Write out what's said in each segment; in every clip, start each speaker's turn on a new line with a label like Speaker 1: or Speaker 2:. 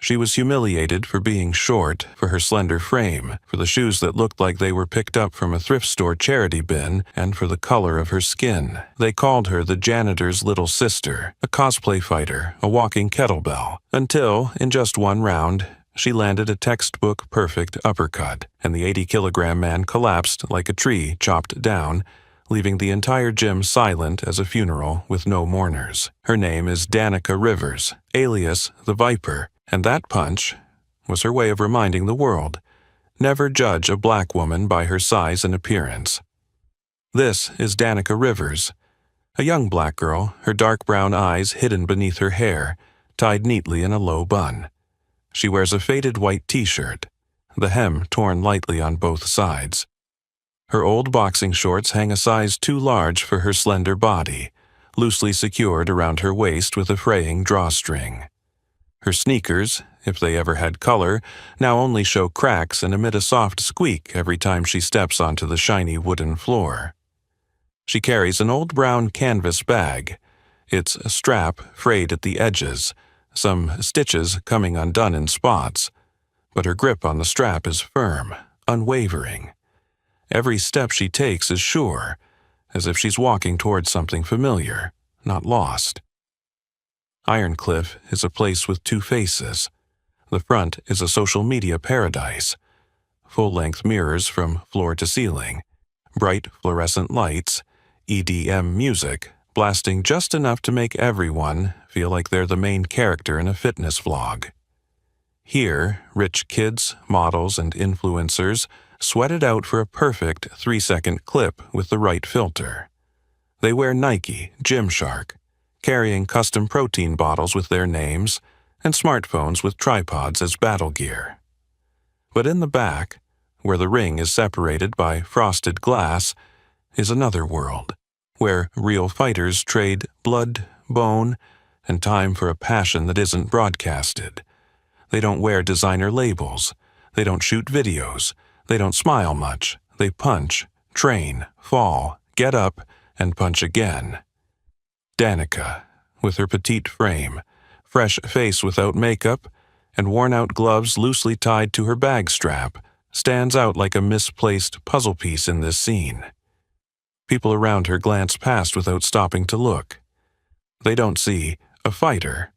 Speaker 1: She was humiliated for being short, for her slender frame, for the shoes that looked like they were picked up from a thrift store charity bin, and for the color of her skin. They called her the janitor's little sister, a cosplay fighter, a walking kettlebell, until, in just one round, she landed a textbook-perfect uppercut, and the 80-kilogram man collapsed like a tree chopped down, leaving the entire gym silent as a funeral with no mourners. Her name is Danica Rivers, alias the Viper, and that punch was her way of reminding the world, never judge a black woman by her size and appearance. This is Danica Rivers, a young black girl, her dark brown eyes hidden beneath her hair, tied neatly in a low bun. She wears a faded white t-shirt, the hem torn lightly on both sides. Her old boxing shorts hang a size too large for her slender body, loosely secured around her waist with a fraying drawstring. Her sneakers, if they ever had color, now only show cracks and emit a soft squeak every time she steps onto the shiny wooden floor. She carries an old brown canvas bag, its strap frayed at the edges, some stitches coming undone in spots, but her grip on the strap is firm, unwavering. Every step she takes is sure, as if she's walking towards something familiar, not lost. Ironcliff is a place with two faces. The front is a social media paradise. Full-length mirrors from floor to ceiling, bright fluorescent lights, EDM music, blasting just enough to make everyone feel like they're the main character in a fitness vlog. Here, rich kids, models, and influencers sweat it out for a perfect 3-second clip with the right filter. They wear Nike, Gymshark, carrying custom protein bottles with their names, and smartphones with tripods as battle gear. But in the back, where the ring is separated by frosted glass, is another world, where real fighters trade blood, bone, and time for a passion that isn't broadcasted. They don't wear designer labels. They don't shoot videos. They don't smile much. They punch, train, fall, get up, and punch again. Danica, with her petite frame, fresh face without makeup, and worn-out gloves loosely tied to her bag strap, stands out like a misplaced puzzle piece in this scene. People around her glance past without stopping to look. They don't see a fighter.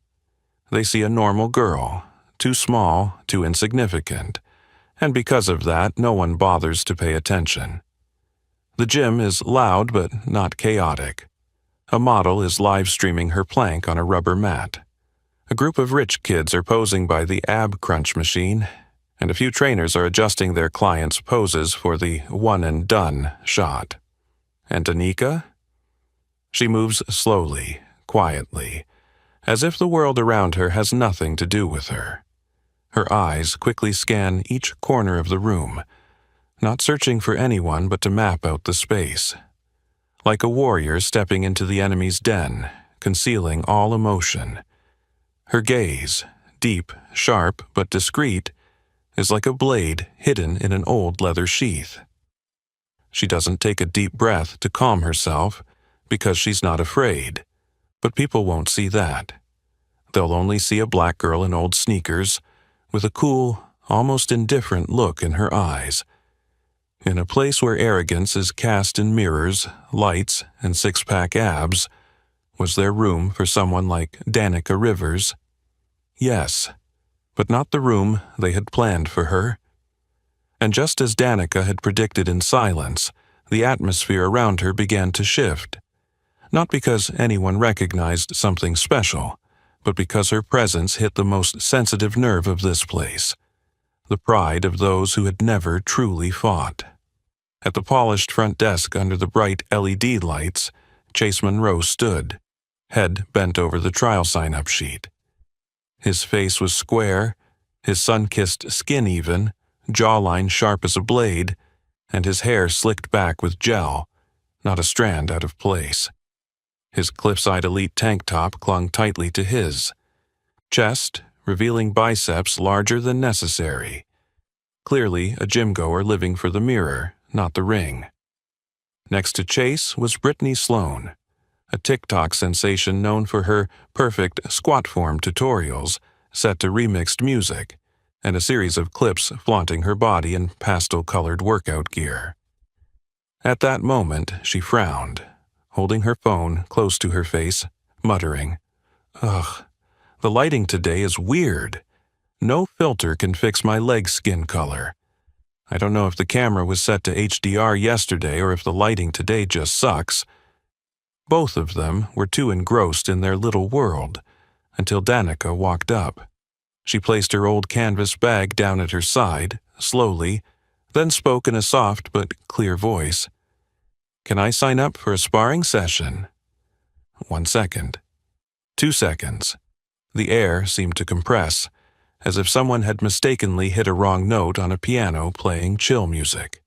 Speaker 1: They see a normal girl, too small, too insignificant, and because of that, no one bothers to pay attention. The gym is loud but not chaotic. A model is live-streaming her plank on a rubber mat. A group of rich kids are posing by the ab crunch machine, and a few trainers are adjusting their clients' poses for the one-and-done shot. And Danica? She moves slowly, quietly, as if the world around her has nothing to do with her. Her eyes quickly scan each corner of the room, not searching for anyone but to map out the space. Like a warrior stepping into the enemy's den, concealing all emotion. Her gaze, deep, sharp, but discreet, is like a blade hidden in an old leather sheath. She doesn't take a deep breath to calm herself because she's not afraid, but people won't see that. They'll only see a black girl in old sneakers, with a cool, almost indifferent look in her eyes. In a place where arrogance is cast in mirrors, lights, and six-pack abs, was there room for someone like Danica Rivers? Yes, but not the room they had planned for her. And just as Danica had predicted in silence, the atmosphere around her began to shift. Not because anyone recognized something special, but because her presence hit the most sensitive nerve of this place, the pride of those who had never truly fought. At the polished front desk under the bright LED lights, Chase Monroe stood, head bent over the trial sign-up sheet. His face was square, his sun-kissed skin even, jawline sharp as a blade, and his hair slicked back with gel, not a strand out of place. His cliffside elite tank top clung tightly to his. Chest, revealing biceps larger than necessary. Clearly a gym-goer living for the mirror, not the ring. Next to Chase was Brittany Sloan, a TikTok sensation known for her perfect squat form tutorials set to remixed music, and a series of clips flaunting her body in pastel-colored workout gear. At that moment, she frowned, holding her phone close to her face, muttering, "Ugh, the lighting today is weird. No filter can fix my leg skin color. I don't know if the camera was set to HDR yesterday or if the lighting today just sucks." Both of them were too engrossed in their little world until Danica walked up. She placed her old canvas bag down at her side, slowly, then spoke in a soft but clear voice. "Can I sign up for a sparring session?" 1 second. 2 seconds. The air seemed to compress, as if someone had mistakenly hit a wrong note on a piano playing chill music.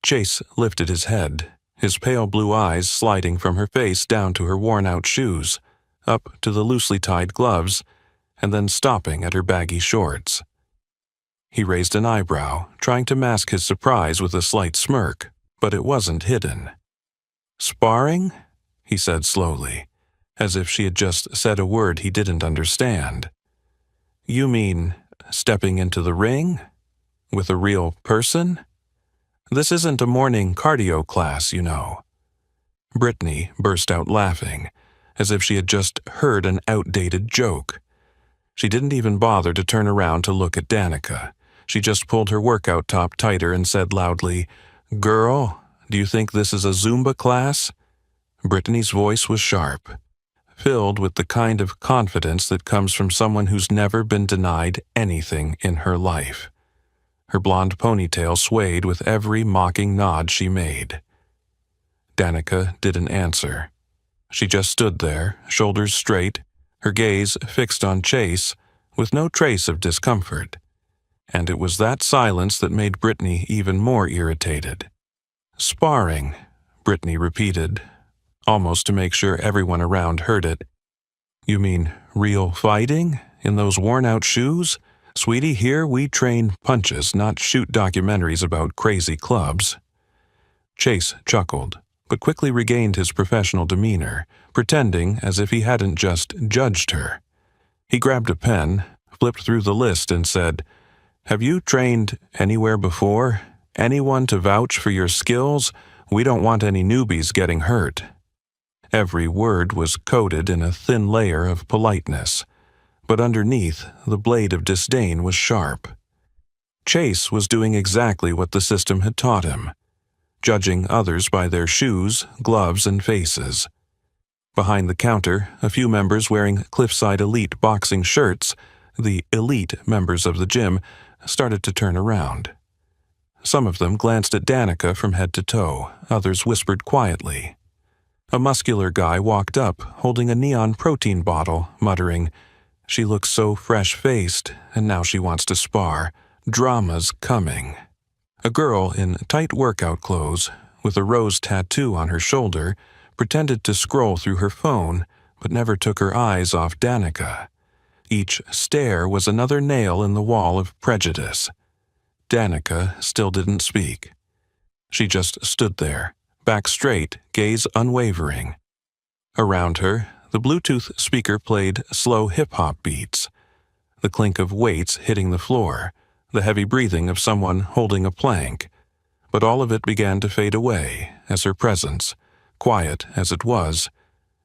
Speaker 1: Chase lifted his head, his pale blue eyes sliding from her face down to her worn-out shoes, up to the loosely tied gloves, and then stopping at her baggy shorts. He raised an eyebrow, trying to mask his surprise with a slight smirk, but it wasn't hidden. "Sparring?" he said slowly, as if she had just said a word he didn't understand. "You mean stepping into the ring? With a real person? This isn't a morning cardio class, you know." Brittany burst out laughing, as if she had just heard an outdated joke. She didn't even bother to turn around to look at Danica. She just pulled her workout top tighter and said loudly, "Girl, do you think this is a Zumba class?" Brittany's voice was sharp, filled with the kind of confidence that comes from someone who's never been denied anything in her life. Her blonde ponytail swayed with every mocking nod she made. Danica didn't answer. She just stood there, shoulders straight, her gaze fixed on Chase, with no trace of discomfort. And it was that silence that made Brittany even more irritated. "Sparring," Brittany repeated, almost to make sure everyone around heard it. "You mean real fighting? In those worn-out shoes? Sweetie, here we train punches, not shoot documentaries about crazy clubs." Chase chuckled, but quickly regained his professional demeanor, pretending as if he hadn't just judged her. He grabbed a pen, flipped through the list, and said, "Have you trained anywhere before? Anyone to vouch for your skills? We don't want any newbies getting hurt." Every word was coated in a thin layer of politeness, but underneath, the blade of disdain was sharp. Chase was doing exactly what the system had taught him, judging others by their shoes, gloves, and faces. Behind the counter, a few members wearing Cliffside Elite boxing shirts, the elite members of the gym, started to turn around. Some of them glanced at Danica from head to toe, others whispered quietly. A muscular guy walked up, holding a neon protein bottle, muttering, "She looks so fresh-faced, and now she wants to spar. Drama's coming." A girl in tight workout clothes, with a rose tattoo on her shoulder, pretended to scroll through her phone, but never took her eyes off Danica. Each stare was another nail in the wall of prejudice. Danica still didn't speak. She just stood there, back straight, gaze unwavering. Around her, the Bluetooth speaker played slow hip-hop beats, the clink of weights hitting the floor, the heavy breathing of someone holding a plank. But all of it began to fade away as her presence, quiet as it was,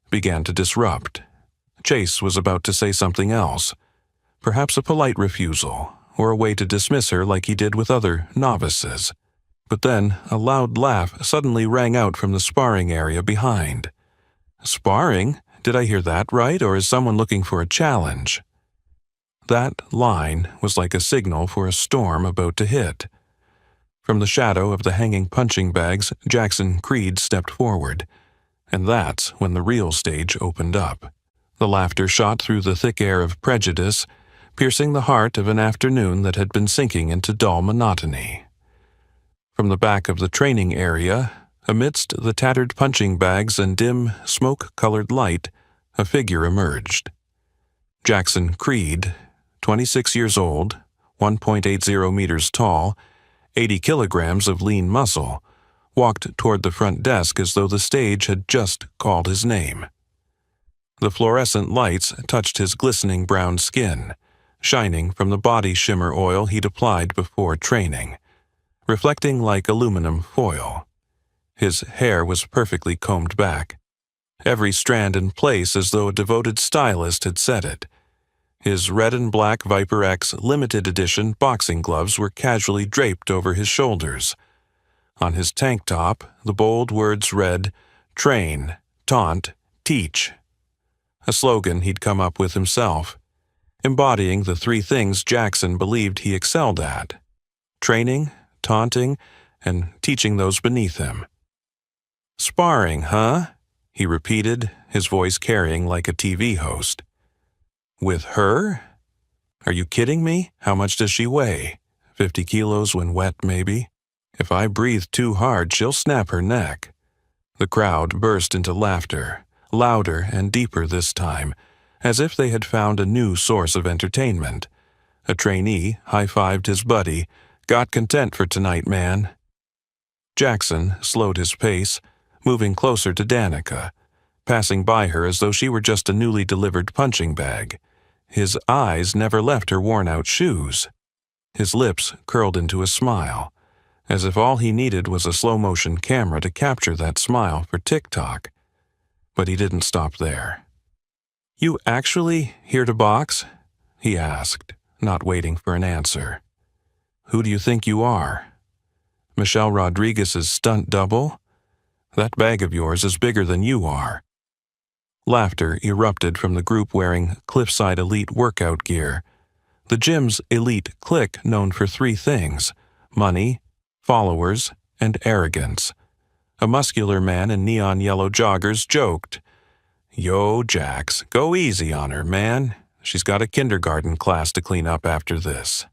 Speaker 1: began to disrupt. Chase was about to say something else, perhaps a polite refusal, or a way to dismiss her like he did with other novices. But then a loud laugh suddenly rang out from the sparring area behind. "Sparring? Did I hear that right, or is someone looking for a challenge?" That line was like a signal for a storm about to hit. From the shadow of the hanging punching bags, Jackson Creed stepped forward, and that's when the real stage opened up. The laughter shot through the thick air of prejudice, piercing the heart of an afternoon that had been sinking into dull monotony. From the back of the training area, amidst the tattered punching bags and dim, smoke-colored light, a figure emerged. Jackson Creed, 26 years old, 1.80 meters tall, 80 kilograms of lean muscle, walked toward the front desk as though the stage had just called his name. The fluorescent lights touched his glistening brown skin, shining from the body shimmer oil he'd applied before training, reflecting like aluminum foil. His hair was perfectly combed back, every strand in place as though a devoted stylist had set it. His red and black Viper X limited edition boxing gloves were casually draped over his shoulders. On his tank top, the bold words read, "Train, taunt, teach," a slogan he'd come up with himself, embodying the three things Jackson believed he excelled at: training, taunting, and teaching those beneath him. "Sparring, huh?" he repeated, his voice carrying like a TV host. "With her? Are you kidding me? How much does she weigh? 50 kilos when wet, maybe? If I breathe too hard, she'll snap her neck." The crowd burst into laughter, louder and deeper this time, as if they had found a new source of entertainment. A trainee high-fived his buddy. "Got content for tonight, man." Jackson slowed his pace, moving closer to Danica, passing by her as though she were just a newly delivered punching bag. His eyes never left her worn-out shoes. His lips curled into a smile, as if all he needed was a slow-motion camera to capture that smile for TikTok. But he didn't stop there. "You actually here to box?" he asked, not waiting for an answer. "Who do you think you are? Michelle Rodriguez's stunt double? That bag of yours is bigger than you are." Laughter erupted from the group wearing Cliffside Elite workout gear, the gym's elite clique known for three things: money, followers, and arrogance. A muscular man in neon yellow joggers joked, "Yo, Jax, go easy on her, man. She's got a kindergarten class to clean up after this."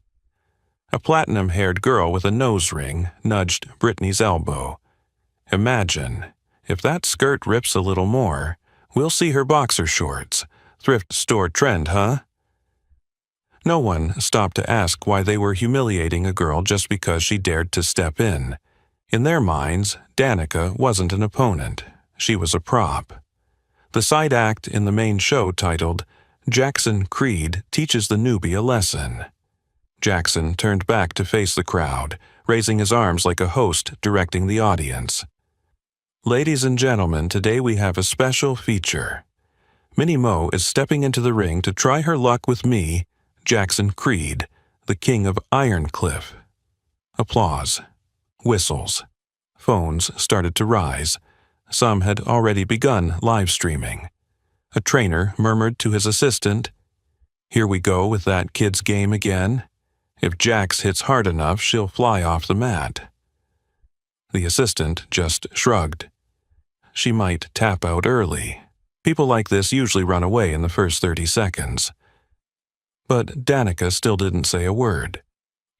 Speaker 1: A platinum-haired girl with a nose ring nudged Brittany's elbow. "Imagine, if that skirt rips a little more, we'll see her boxer shorts. Thrift store trend, huh?" No one stopped to ask why they were humiliating a girl just because she dared to step in. In their minds, Danica wasn't an opponent. She was a prop. The side act in the main show titled, "Jackson Creed Teaches the Newbie a Lesson." Jackson turned back to face the crowd, raising his arms like a host directing the audience. "Ladies and gentlemen, today we have a special feature. Minnie Mo is stepping into the ring to try her luck with me, Jackson Creed, the king of Ironcliff." Applause. Whistles. Phones started to rise. Some had already begun live streaming. A trainer murmured to his assistant, "Here we go with that kid's game again. If Jax hits hard enough, she'll fly off the mat." The assistant just shrugged. She might tap out early. People like this usually run away in the first 30 seconds. But Danica still didn't say a word.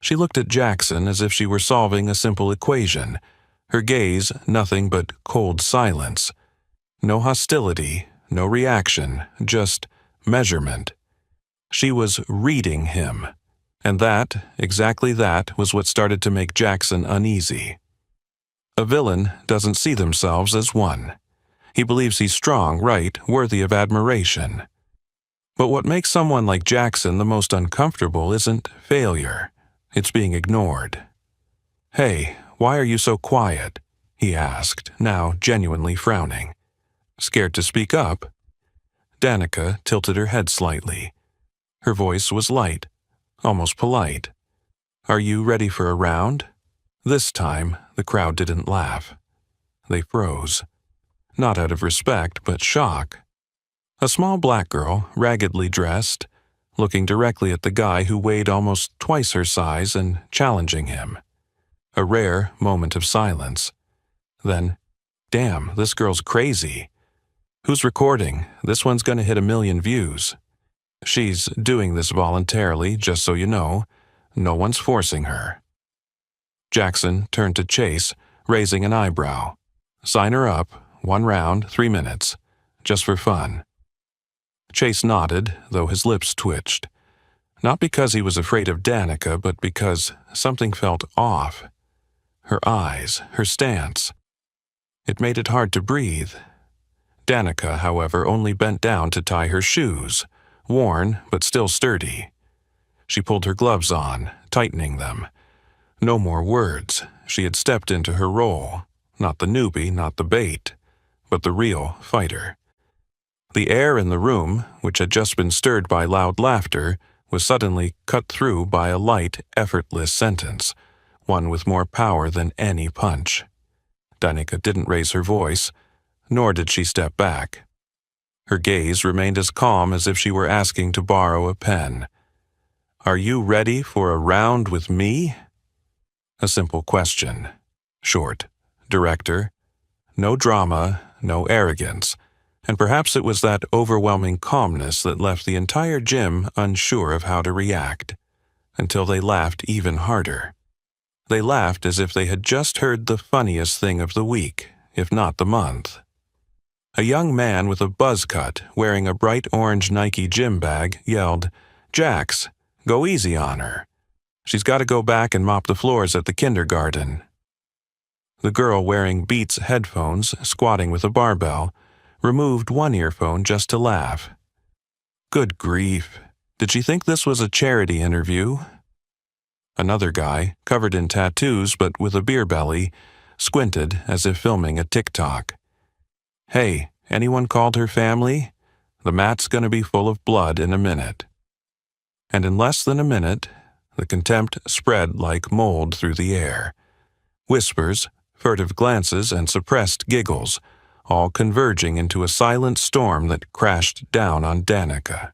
Speaker 1: She looked at Jackson as if she were solving a simple equation, her gaze nothing but cold silence. No hostility, no reaction, just measurement. She was reading him. And that, exactly that, was what started to make Jackson uneasy. A villain doesn't see themselves as one. He believes he's strong, right, worthy of admiration. But what makes someone like Jackson the most uncomfortable isn't failure. It's being ignored. "Hey, why are you so quiet?" he asked, now genuinely frowning. "Scared to speak up?" Danica tilted her head slightly. Her voice was light, almost polite. "Are you ready for a round?" This time, the crowd didn't laugh. They froze. Not out of respect, but shock. A small black girl, raggedly dressed, looking directly at the guy who weighed almost twice her size and challenging him. A rare moment of silence. Then, "Damn, this girl's crazy. Who's recording? This one's gonna hit 1,000,000 views. She's doing this voluntarily, just so you know. No one's forcing her." Jackson turned to Chase, raising an eyebrow. "Sign her up, 1 round, 3 minutes. Just for fun." Chase nodded, though his lips twitched. Not because he was afraid of Danica, but because something felt off. Her eyes, her stance. It made it hard to breathe. Danica, however, only bent down to tie her shoes, worn but still sturdy. She pulled her gloves on, tightening them. No more words. She had stepped into her role. Not the newbie, not the bait, but the real fighter. The air in the room, which had just been stirred by loud laughter, was suddenly cut through by a light, effortless sentence, one with more power than any punch. Danica didn't raise her voice, nor did she step back. Her gaze remained as calm as if she were asking to borrow a pen. "Are you ready for a round with me?" A simple question. Short. Director. No drama, no arrogance. And perhaps it was that overwhelming calmness that left the entire gym unsure of how to react, until they laughed even harder. They laughed as if they had just heard the funniest thing of the week, if not the month. A young man with a buzz cut, wearing a bright orange Nike gym bag, yelled, "Jax, go easy on her. She's got to go back and mop the floors at the kindergarten." The girl wearing Beats headphones, squatting with a barbell, removed one earphone just to laugh. Good grief. Did she think this was a charity interview? Another guy, covered in tattoos but with a beer belly, squinted as if filming a TikTok. "Hey, anyone called her family? The mat's gonna be full of blood in a minute." And in less than a minute, the contempt spread like mold through the air. Whispers, furtive glances, and suppressed giggles, all converging into a silent storm that crashed down on Danica.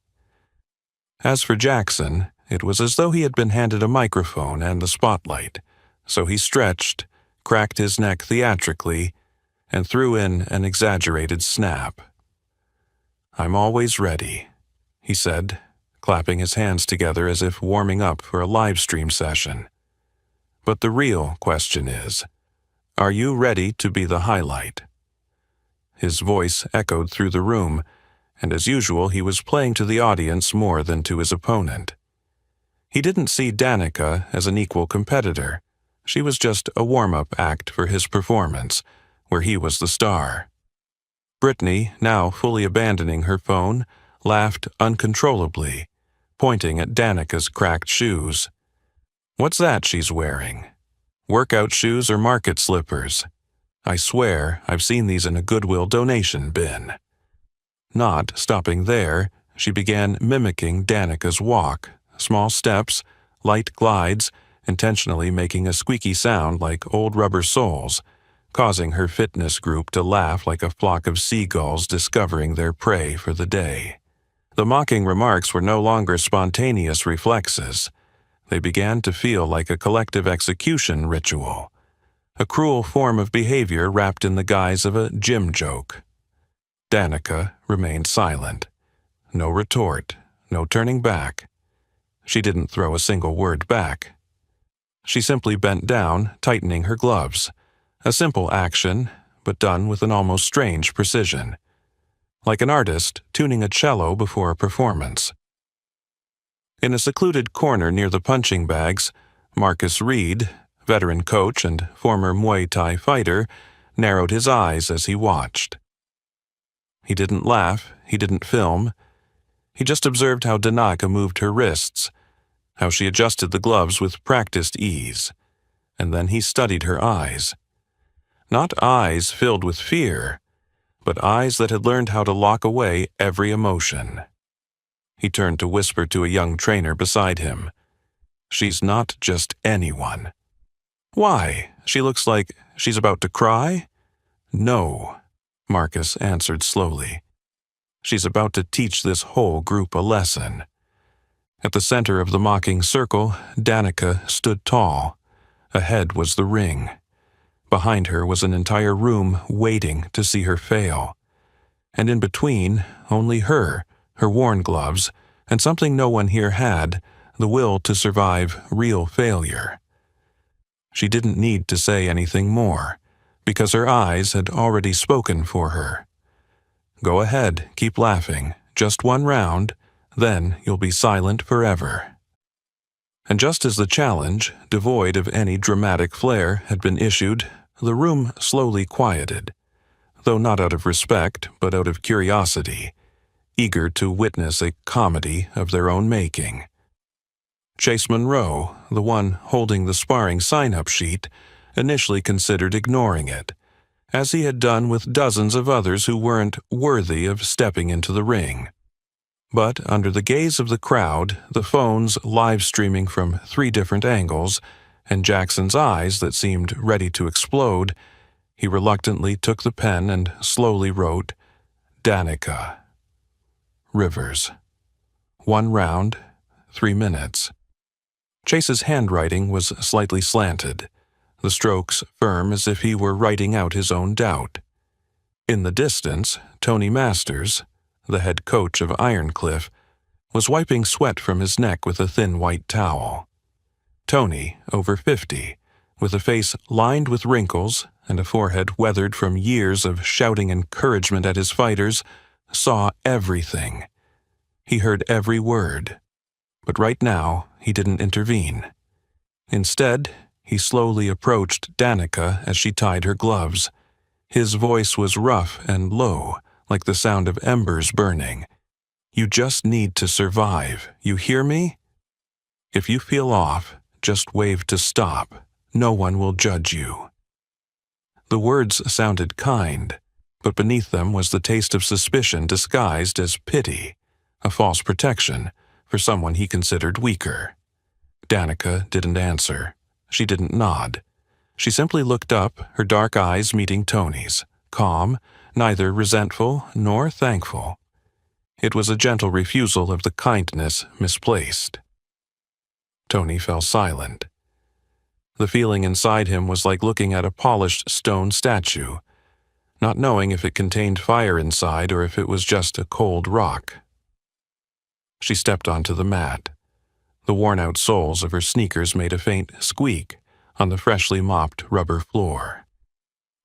Speaker 1: As for Jackson, it was as though he had been handed a microphone and the spotlight, so he stretched, cracked his neck theatrically, and threw in an exaggerated snap. "I'm always ready," he said, clapping his hands together as if warming up for a live stream session. "But the real question is, are you ready to be the highlight?" His voice echoed through the room, and as usual he was playing to the audience more than to his opponent. He didn't see Danica as an equal competitor. She was just a warm-up act for his performance, where he was the star. Brittany, now fully abandoning her phone, laughed uncontrollably, pointing at Danica's cracked shoes. "What's that she's wearing? Workout shoes or market slippers? I swear I've seen these in a Goodwill donation bin." Not stopping there, she began mimicking Danica's walk, small steps, light glides, intentionally making a squeaky sound like old rubber soles, causing her fitness group to laugh like a flock of seagulls discovering their prey for the day. The mocking remarks were no longer spontaneous reflexes. They began to feel like a collective execution ritual, a cruel form of behavior wrapped in the guise of a gym joke. Danica remained silent. No retort, no turning back. She didn't throw a single word back. She simply bent down, tightening her gloves. A simple action, but done with an almost strange precision, like an artist tuning a cello before a performance. In a secluded corner near the punching bags, Marcus Reed, veteran coach and former Muay Thai fighter, narrowed his eyes as he watched. He didn't laugh, he didn't film. He just observed how Danica moved her wrists, how she adjusted the gloves with practiced ease, and then he studied her eyes. Not eyes filled with fear, but eyes that had learned how to lock away every emotion. He turned to whisper to a young trainer beside him. "She's not just anyone." "Why? She looks like she's about to cry?" "No," Marcus answered slowly. "She's about to teach this whole group a lesson." At the center of the mocking circle, Danica stood tall. Ahead was the ring. Behind her was an entire room waiting to see her fail. And in between, only her worn gloves, and something no one here had, the will to survive real failure. She didn't need to say anything more, because her eyes had already spoken for her. "Go ahead, keep laughing. Just one round, then you'll be silent forever." And just as the challenge, devoid of any dramatic flair, had been issued, the room slowly quieted. though not out of respect, but out of curiosity, eager to witness a comedy of their own making. Chase Monroe, the one holding the sparring sign-up sheet, initially considered ignoring it, as he had done with dozens of others who weren't worthy of stepping into the ring. But under the gaze of the crowd, the phones live-streaming from 3 different angles, and Jackson's eyes that seemed ready to explode, he reluctantly took the pen and slowly wrote, Danica. Rivers. 1 round, 3 minutes. Chase's handwriting was slightly slanted, the strokes firm as if he were writing out his own doubt. In the distance, Tony Masters, the head coach of Ironcliff, was wiping sweat from his neck with a thin white towel. Tony, over 50, with a face lined with wrinkles and a forehead weathered from years of shouting encouragement at his fighters, saw everything. He heard every word. But right now, he didn't intervene. Instead, he slowly approached Danica as she tied her gloves. His voice was rough and low, like the sound of embers burning. You just need to survive, you hear me? If you feel off, just wave to stop. No one will judge you. The words sounded kind, but beneath them was the taste of suspicion disguised as pity, a false protection for someone he considered weaker. Danica didn't answer. She didn't nod. She simply looked up, her dark eyes meeting Tony's, calm, neither resentful nor thankful. It was a gentle refusal of the kindness misplaced. Tony fell silent. The feeling inside him was like looking at a polished stone statue, not knowing if it contained fire inside or if it was just a cold rock. She stepped onto the mat. The worn-out soles of her sneakers made a faint squeak on the freshly mopped rubber floor.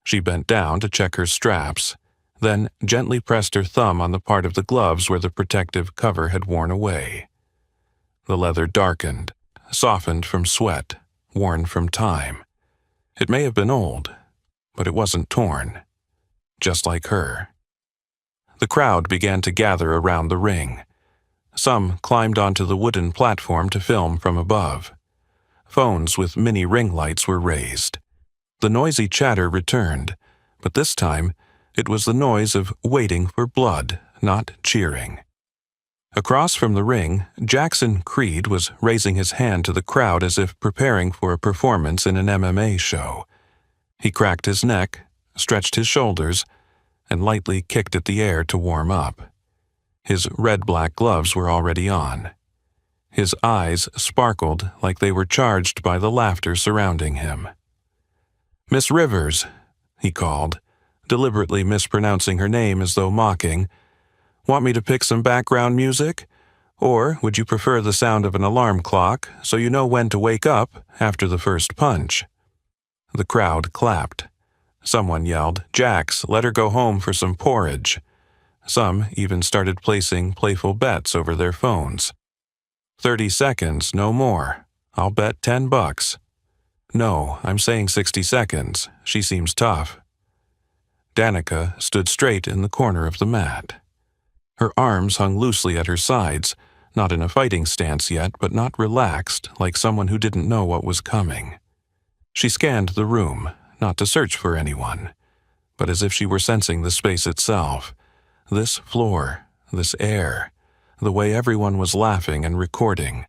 Speaker 1: She bent down to check her straps, then gently pressed her thumb on the part of the gloves where the protective cover had worn away. The leather darkened, softened from sweat, worn from time. It may have been old, but it wasn't torn. Just like her. The crowd began to gather around the ring. Some climbed onto the wooden platform to film from above. Phones with mini ring lights were raised. The noisy chatter returned, but this time it was the noise of waiting for blood, not cheering. Across from the ring, Jackson Creed was raising his hand to the crowd as if preparing for a performance in an MMA show. He cracked his neck, stretched his shoulders, and lightly kicked at the air to warm up. His red-black gloves were already on. His eyes sparkled like they were charged by the laughter surrounding him. "Miss Rivers," he called, deliberately mispronouncing her name as though mocking. "Want me to pick some background music? Or would you prefer the sound of an alarm clock so you know when to wake up after the first punch?" The crowd clapped. Someone yelled, "Jax, let her go home for some porridge." Some even started placing playful bets over their phones. 30 seconds, no more. I'll bet $10. No, I'm saying 60 seconds. She seems tough. Danica stood straight in the corner of the mat. Her arms hung loosely at her sides, not in a fighting stance yet, but not relaxed, like someone who didn't know what was coming. She scanned the room, not to search for anyone, but as if she were sensing the space itself. This floor, this air, the way everyone was laughing and recording.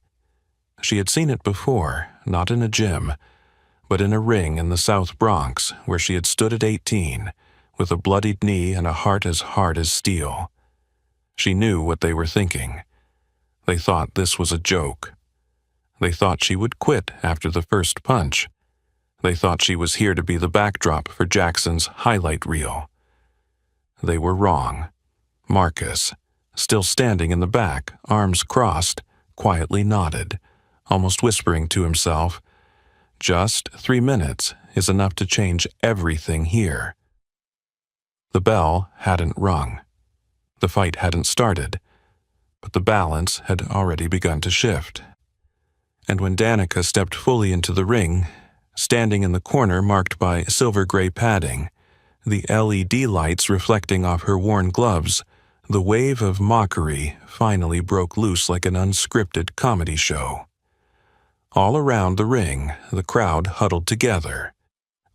Speaker 1: She had seen it before, not in a gym, but in a ring in the South Bronx where she had stood at 18, with a bloodied knee and a heart as hard as steel. She knew what they were thinking. They thought this was a joke. They thought she would quit after the first punch. They thought she was here to be the backdrop for Jackson's highlight reel. They were wrong. Marcus, still standing in the back, arms crossed, quietly nodded, almost whispering to himself, "Just 3 minutes is enough to change everything here." The bell hadn't rung. The fight hadn't started, but the balance had already begun to shift. And when Danica stepped fully into the ring, standing in the corner marked by silver-gray padding, the LED lights reflecting off her worn gloves, the wave of mockery finally broke loose like an unscripted comedy show. All around the ring, the crowd huddled together.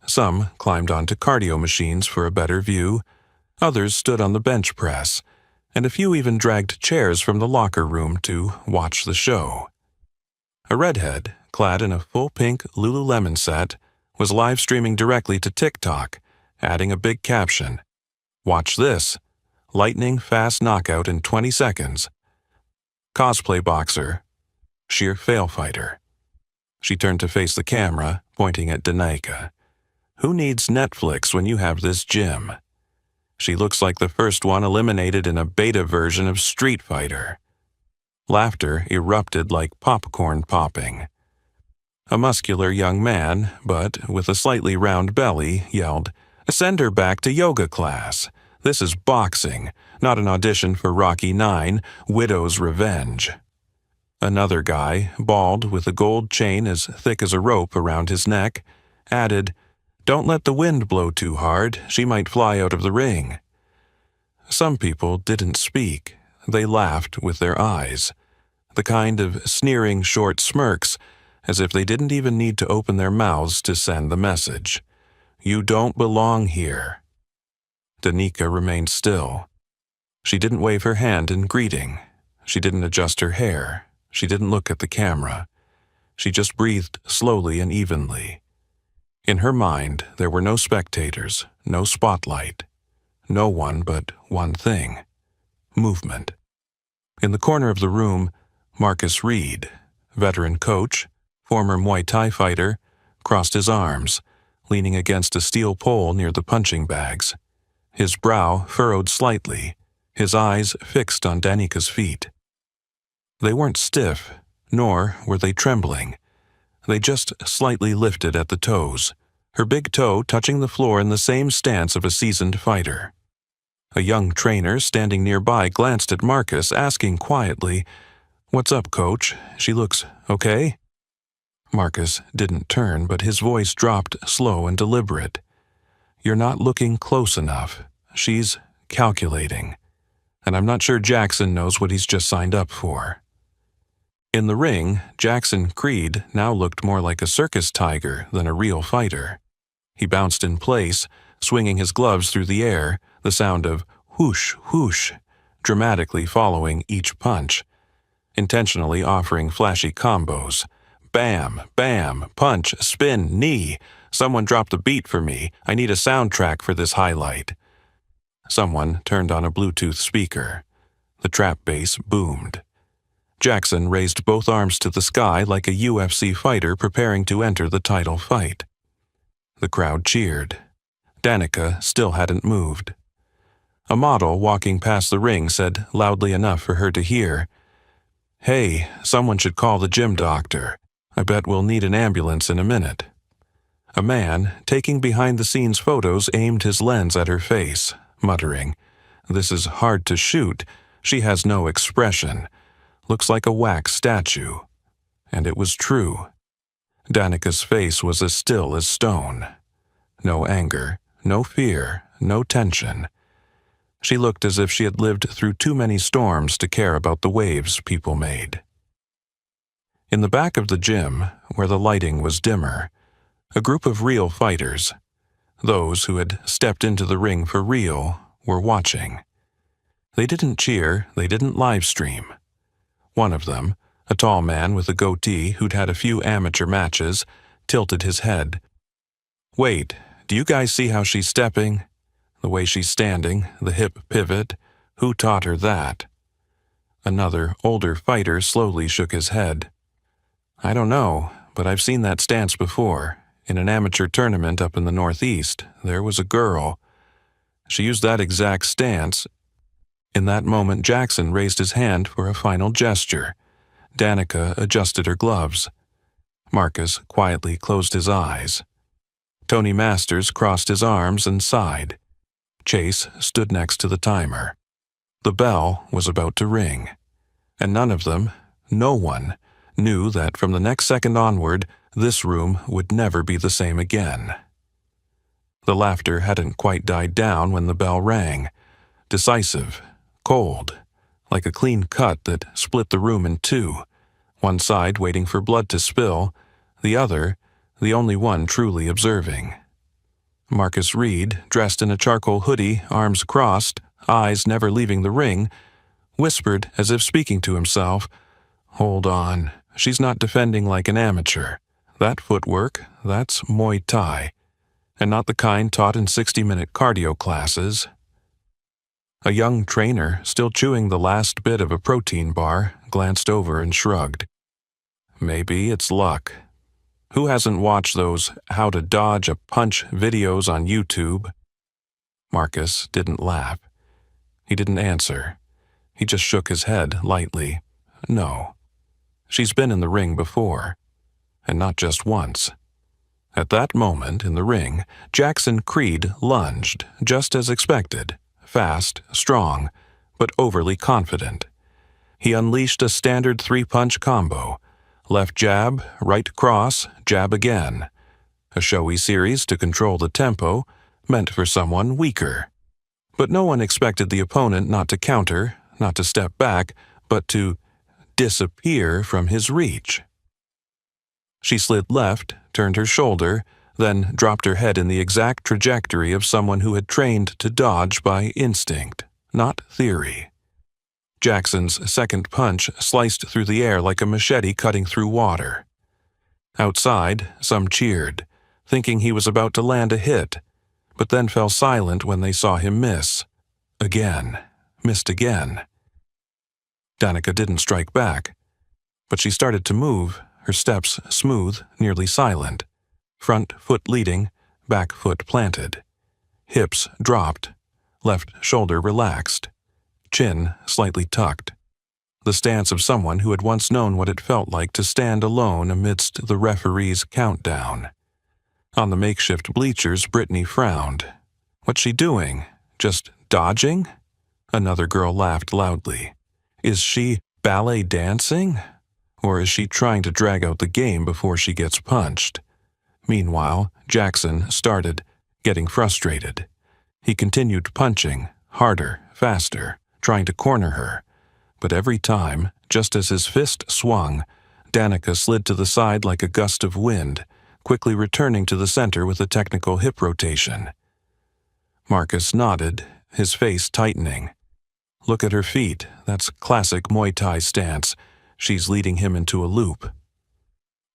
Speaker 1: Some climbed onto cardio machines for a better view, others stood on the bench press, and a few even dragged chairs from the locker room to watch the show. A redhead, clad in a full pink Lululemon set, was live streaming directly to TikTok, adding a big caption, "Watch this. Lightning fast knockout in 20 seconds. Cosplay boxer. Sheer fail fighter." She turned to face the camera, pointing at Danica. "Who needs Netflix when you have this gym? She looks like the first one eliminated in a beta version of Street Fighter." Laughter erupted like popcorn popping. A muscular young man, but with a slightly round belly, yelled, "Send her back to yoga class. This is boxing, not an audition for Rocky IX, Widow's Revenge." Another guy, bald with a gold chain as thick as a rope around his neck, added, "Don't let the wind blow too hard. She might fly out of the ring." Some people didn't speak. They laughed with their eyes, the kind of sneering short smirks, as if they didn't even need to open their mouths to send the message. "You don't belong here." Danica remained still. She didn't wave her hand in greeting. She didn't adjust her hair. She didn't look at the camera. She just breathed slowly and evenly. In her mind, there were no spectators, no spotlight, no one but one thing: movement. In the corner of the room, Marcus Reed, veteran coach, former Muay Thai fighter, crossed his arms, leaning against a steel pole near the punching bags. His brow furrowed slightly, his eyes fixed on Danica's feet. They weren't stiff, nor were they trembling. They just slightly lifted at the toes, her big toe touching the floor in the same stance of a seasoned fighter. A young trainer standing nearby glanced at Marcus, asking quietly, "What's up, coach? She looks okay?" Marcus didn't turn, but his voice dropped slow and deliberate. "You're not looking close enough. She's calculating. And I'm not sure Jackson knows what he's just signed up for." In the ring, Jackson Creed now looked more like a circus tiger than a real fighter. He bounced in place, swinging his gloves through the air, the sound of whoosh, whoosh, dramatically following each punch, intentionally offering flashy combos. Bam, bam, punch, spin, knee. Someone dropped the beat for me. I need a soundtrack for this highlight. Someone turned on a Bluetooth speaker. The trap bass boomed. Jackson raised both arms to the sky like a UFC fighter preparing to enter the title fight. The crowd cheered. Danica still hadn't moved. A model walking past the ring said loudly enough for her to hear, "Hey, someone should call the gym doctor. I bet we'll need an ambulance in a minute." A man, taking behind-the-scenes photos, aimed his lens at her face, muttering, "This is hard to shoot. She has no expression. Looks like a wax statue." And it was true. Danica's face was as still as stone. No anger, no fear, no tension. She looked as if she had lived through too many storms to care about the waves people made. In the back of the gym, where the lighting was dimmer, a group of real fighters, those who had stepped into the ring for real, were watching. They didn't cheer, they didn't live stream. One of them, a tall man with a goatee who'd had a few amateur matches, tilted his head. "Wait, do you guys see how she's stepping? The way she's standing, the hip pivot, who taught her that?" Another, older fighter slowly shook his head. "I don't know, but I've seen that stance before. In an amateur tournament up in the Northeast, there was a girl. She used that exact stance." In that moment, Jackson raised his hand for a final gesture. Danica adjusted her gloves. Marcus quietly closed his eyes. Tony Masters crossed his arms and sighed. Chase stood next to the timer. The bell was about to ring, and none of them, no one, knew that from the next second onward, this room would never be the same again. The laughter hadn't quite died down when the bell rang. Decisive, cold, like a clean cut that split the room in two, one side waiting for blood to spill, the other, the only one truly observing. Marcus Reed, dressed in a charcoal hoodie, arms crossed, eyes never leaving the ring, whispered as if speaking to himself, "Hold on, she's not defending like an amateur. That footwork, that's Muay Thai, and not the kind taught in 60-minute cardio classes." A young trainer, still chewing the last bit of a protein bar, glanced over and shrugged. Maybe it's luck. Who hasn't watched those how to dodge a punch videos on YouTube? Marcus didn't laugh. He didn't answer. He just shook his head lightly. No. She's been in the ring before. And not just once. At that moment in the ring, Jackson Creed lunged, just as expected. Fast, strong, but overly confident. He unleashed a standard three-punch combo. Left jab, right cross, jab again. A showy series to control the tempo, meant for someone weaker. But no one expected the opponent not to counter, not to step back, but to disappear from his reach. She slid left, turned her shoulder, then dropped her head in the exact trajectory of someone who had trained to dodge by instinct, not theory. Jackson's second punch sliced through the air like a machete cutting through water. Outside, some cheered, thinking he was about to land a hit, but then fell silent when they saw him miss. Again. Missed again. Danica didn't strike back, but she started to move, her steps smooth, nearly silent. Front foot leading, back foot planted. Hips dropped, left shoulder relaxed. Chin slightly tucked. The stance of someone who had once known what it felt like to stand alone amidst the referee's countdown. On the makeshift bleachers, Brittany frowned. What's she doing? Just dodging? Another girl laughed loudly. Is she ballet dancing? Or is she trying to drag out the game before she gets punched? Meanwhile, Jackson started getting frustrated. He continued punching, harder, faster, trying to corner her. But every time, just as his fist swung, Danica slid to the side like a gust of wind, quickly returning to the center with a technical hip rotation. Marcus nodded, his face tightening. Look at her feet, that's classic Muay Thai stance. She's leading him into a loop.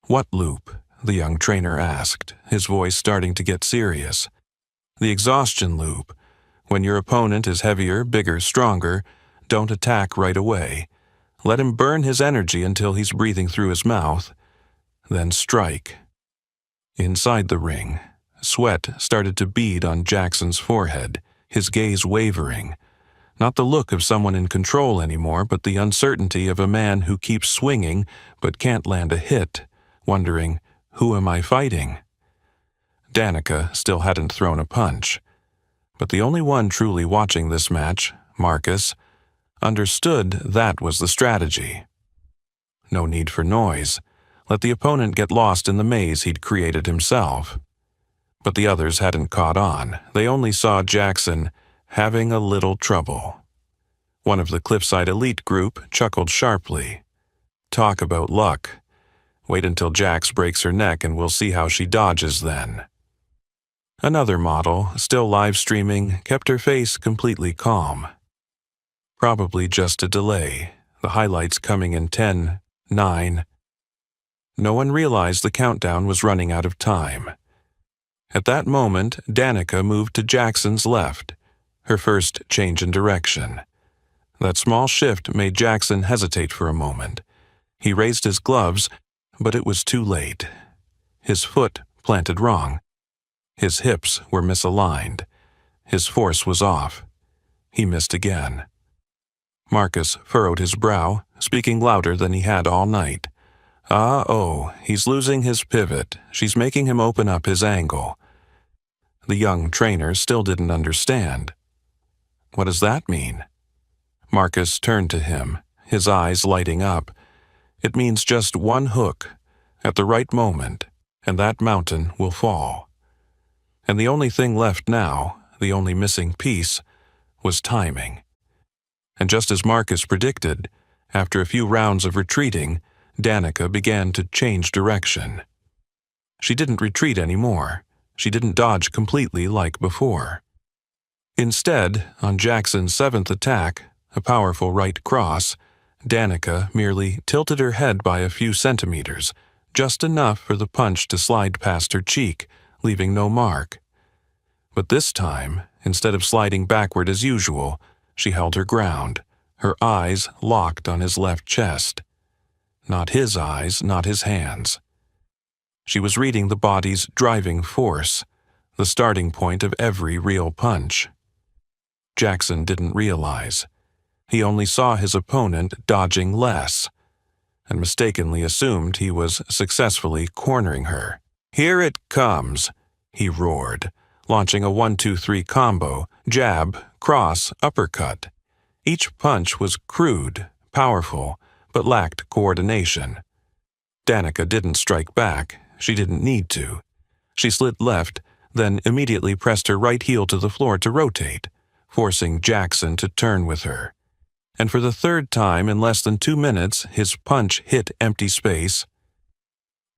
Speaker 1: What loop? The young trainer asked, his voice starting to get serious. The exhaustion loop. When your opponent is heavier, bigger, stronger, don't attack right away. Let him burn his energy until he's breathing through his mouth. Then strike. Inside the ring, sweat started to bead on Jackson's forehead, his gaze wavering. Not the look of someone in control anymore, but the uncertainty of a man who keeps swinging but can't land a hit, wondering, who am I fighting? Danica still hadn't thrown a punch. But the only one truly watching this match, Marcus, understood that was the strategy. No need for noise. Let the opponent get lost in the maze he'd created himself. But the others hadn't caught on. They only saw Jackson having a little trouble. One of the Cliffside elite group chuckled sharply. Talk about luck. Wait until Jax breaks her neck and we'll see how she dodges then. Another model, still live streaming, kept her face completely calm. Probably just a delay, the highlights coming in 10, 9. No one realized the countdown was running out of time. At that moment, Danica moved to Jackson's left, her first change in direction. That small shift made Jackson hesitate for a moment. He raised his gloves, but it was too late. His foot planted wrong. His hips were misaligned. His force was off. He missed again. Marcus furrowed his brow, speaking louder than he had all night. He's losing his pivot. She's making him open up his angle. The young trainer still didn't understand. What does that mean? Marcus turned to him, his eyes lighting up. It means just one hook, at the right moment, and that mountain will fall. And the only thing left now, the only missing piece, was timing. And just as Marcus predicted, after a few rounds of retreating, Danica began to change direction. She didn't retreat anymore. She didn't dodge completely like before. Instead, on Jackson's seventh attack, a powerful right cross, Danica merely tilted her head by a few centimeters, just enough for the punch to slide past her cheek, leaving no mark. But this time, instead of sliding backward as usual, she held her ground, her eyes locked on his left chest. Not his eyes, not his hands. She was reading the body's driving force, the starting point of every real punch. Jackson didn't realize. He only saw his opponent dodging less, and mistakenly assumed he was successfully cornering her. "Here it comes," he roared, launching a 1-2-3 combo, jab, cross, uppercut. Each punch was crude, powerful, but lacked coordination. Danica didn't strike back. She didn't need to. She slid left, then immediately pressed her right heel to the floor to rotate, forcing Jackson to turn with her. And for the third time in less than 2 minutes, his punch hit empty space.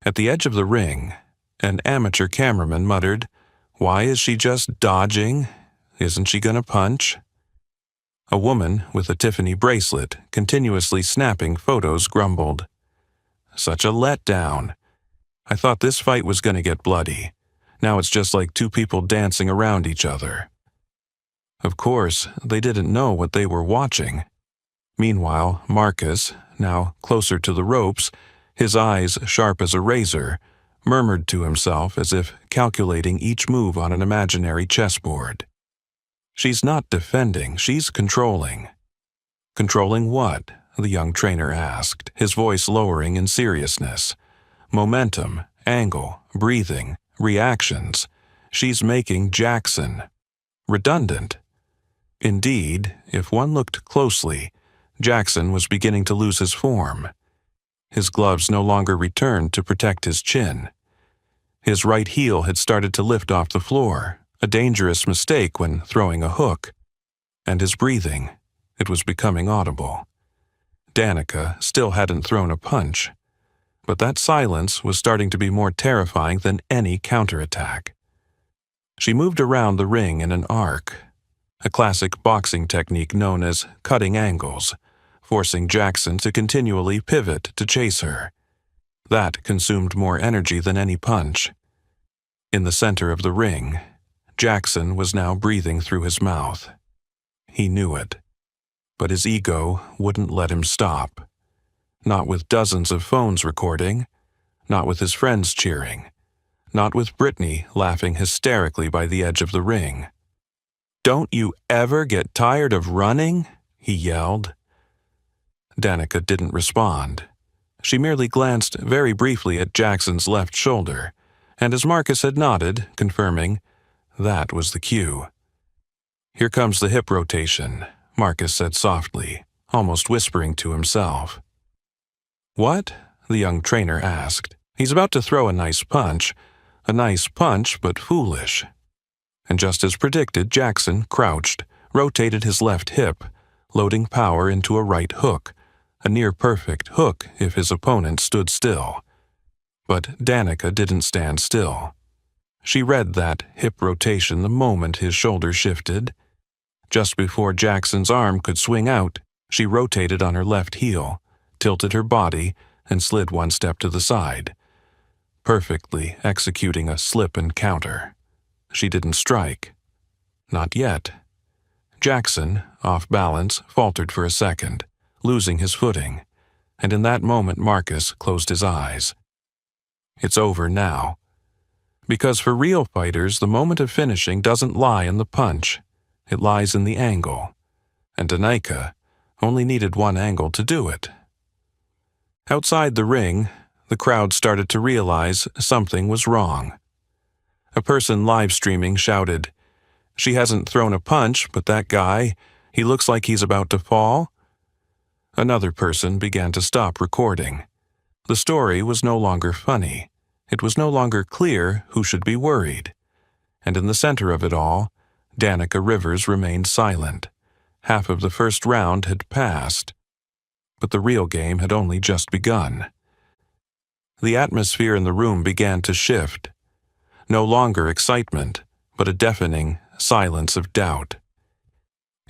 Speaker 1: At the edge of the ring, an amateur cameraman muttered, "Why is she just dodging? Isn't she gonna punch?" A woman with a Tiffany bracelet, continuously snapping photos, grumbled, "Such a letdown. I thought this fight was gonna get bloody. Now it's just like two people dancing around each other." Of course, they didn't know what they were watching. Meanwhile, Marcus, now closer to the ropes, his eyes sharp as a razor, murmured to himself as if calculating each move on an imaginary chessboard. "She's not defending, she's controlling." "Controlling what?" the young trainer asked, his voice lowering in seriousness. "Momentum, angle, breathing, reactions. She's making Jackson redundant." Indeed, if one looked closely, Jackson was beginning to lose his form. His gloves no longer returned to protect his chin. His right heel had started to lift off the floor, a dangerous mistake when throwing a hook. And his breathing, it was becoming audible. Danica still hadn't thrown a punch, but that silence was starting to be more terrifying than any counterattack. She moved around the ring in an arc, a classic boxing technique known as cutting angles, forcing Jackson to continually pivot to chase her. That consumed more energy than any punch. In the center of the ring, Jackson was now breathing through his mouth. He knew it, but his ego wouldn't let him stop. Not with dozens of phones recording, not with his friends cheering, not with Brittany laughing hysterically by the edge of the ring. "Don't you ever get tired of running?" he yelled. Danica didn't respond. She merely glanced very briefly at Jackson's left shoulder, and as Marcus had nodded, confirming, that was the cue. "Here comes the hip rotation," Marcus said softly, almost whispering to himself. "What?" the young trainer asked. "He's about to throw a nice punch but foolish." And just as predicted, Jackson crouched, rotated his left hip, loading power into a right hook, a near-perfect hook if his opponent stood still. But Danica didn't stand still. She read that hip rotation the moment his shoulder shifted. Just before Jackson's arm could swing out, she rotated on her left heel, tilted her body, and slid one step to the side, perfectly executing a slip and counter. She didn't strike. Not yet. Jackson, off balance, faltered for a second, losing his footing, and in that moment Marcus closed his eyes. It's over now. Because for real fighters, the moment of finishing doesn't lie in the punch. It lies in the angle. And Danica only needed one angle to do it. Outside the ring, the crowd started to realize something was wrong. A person live streaming shouted, "She hasn't thrown a punch, but that guy, he looks like he's about to fall." Another person began to stop recording. The story was no longer funny. It was no longer clear who should be worried. and in the center of it all, Danica Rivers remained silent. Half of the first round had passed, but the real game had only just begun. The atmosphere in the room began to shift. No longer excitement, but a deafening silence of doubt.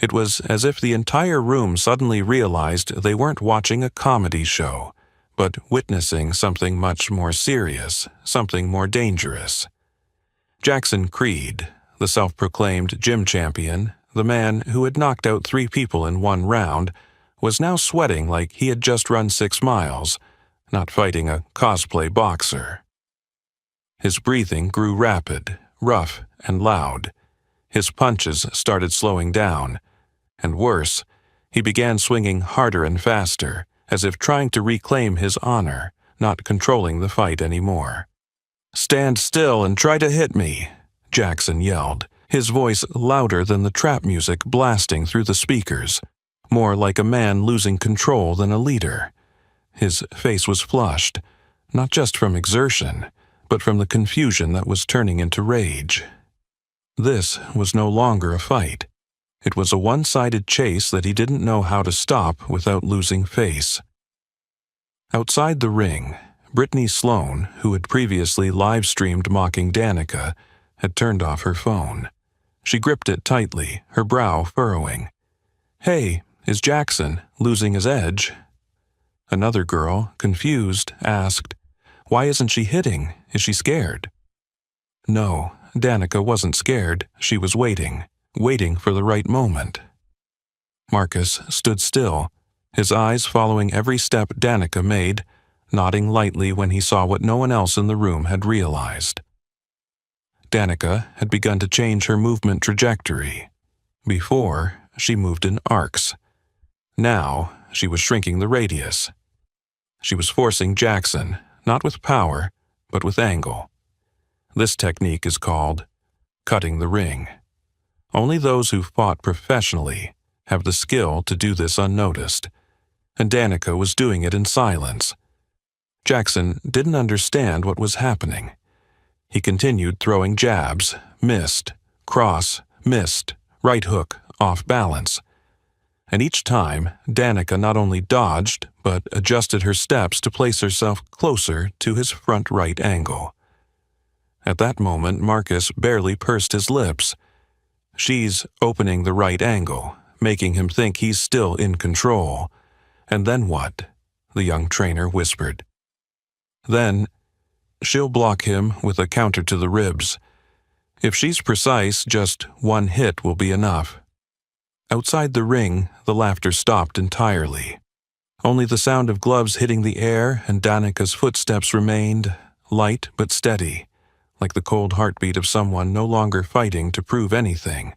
Speaker 1: It was as if the entire room suddenly realized they weren't watching a comedy show, but witnessing something much more serious, something more dangerous. Jackson Creed, the self-proclaimed gym champion, the man who had knocked out 3 people in 1 round, was now sweating like he had just run 6 miles, not fighting a cosplay boxer. His breathing grew rapid, rough, and loud. His punches started slowing down, and worse, he began swinging harder and faster, as if trying to reclaim his honor, not controlling the fight anymore. "Stand still and try to hit me," Jackson yelled, his voice louder than the trap music blasting through the speakers, more like a man losing control than a leader. His face was flushed, not just from exertion, but from the confusion that was turning into rage. This was no longer a fight. It was a one-sided chase that he didn't know how to stop without losing face. Outside the ring, Brittany Sloan, who had previously live-streamed mocking Danica, had turned off her phone. She gripped it tightly, her brow furrowing. "Hey, is Jackson losing his edge?" Another girl, confused, asked, "Why isn't she hitting? Is she scared?" No, Danica wasn't scared. She was waiting for the right moment. Marcus stood still, his eyes following every step Danica made, nodding lightly when he saw what no one else in the room had realized. Danica had begun to change her movement trajectory. Before, she moved in arcs. Now, she was shrinking the radius. She was forcing Jackson, not with power, but with angle. This technique is called cutting the ring. Only those who fought professionally have the skill to do this unnoticed, and Danica was doing it in silence. Jackson didn't understand what was happening. He continued throwing jabs, missed, cross, missed, right hook, off balance. And each time, Danica not only dodged, but adjusted her steps to place herself closer to his front right angle. At that moment, Marcus barely pursed his lips. She's opening the right angle, making him think he's still in control. "And then what?" the young trainer whispered. "Then, she'll block him with a counter to the ribs. If she's precise, just 1 hit will be enough." Outside the ring, the laughter stopped entirely. Only the sound of gloves hitting the air and Danica's footsteps remained, light but steady, like the cold heartbeat of someone no longer fighting to prove anything,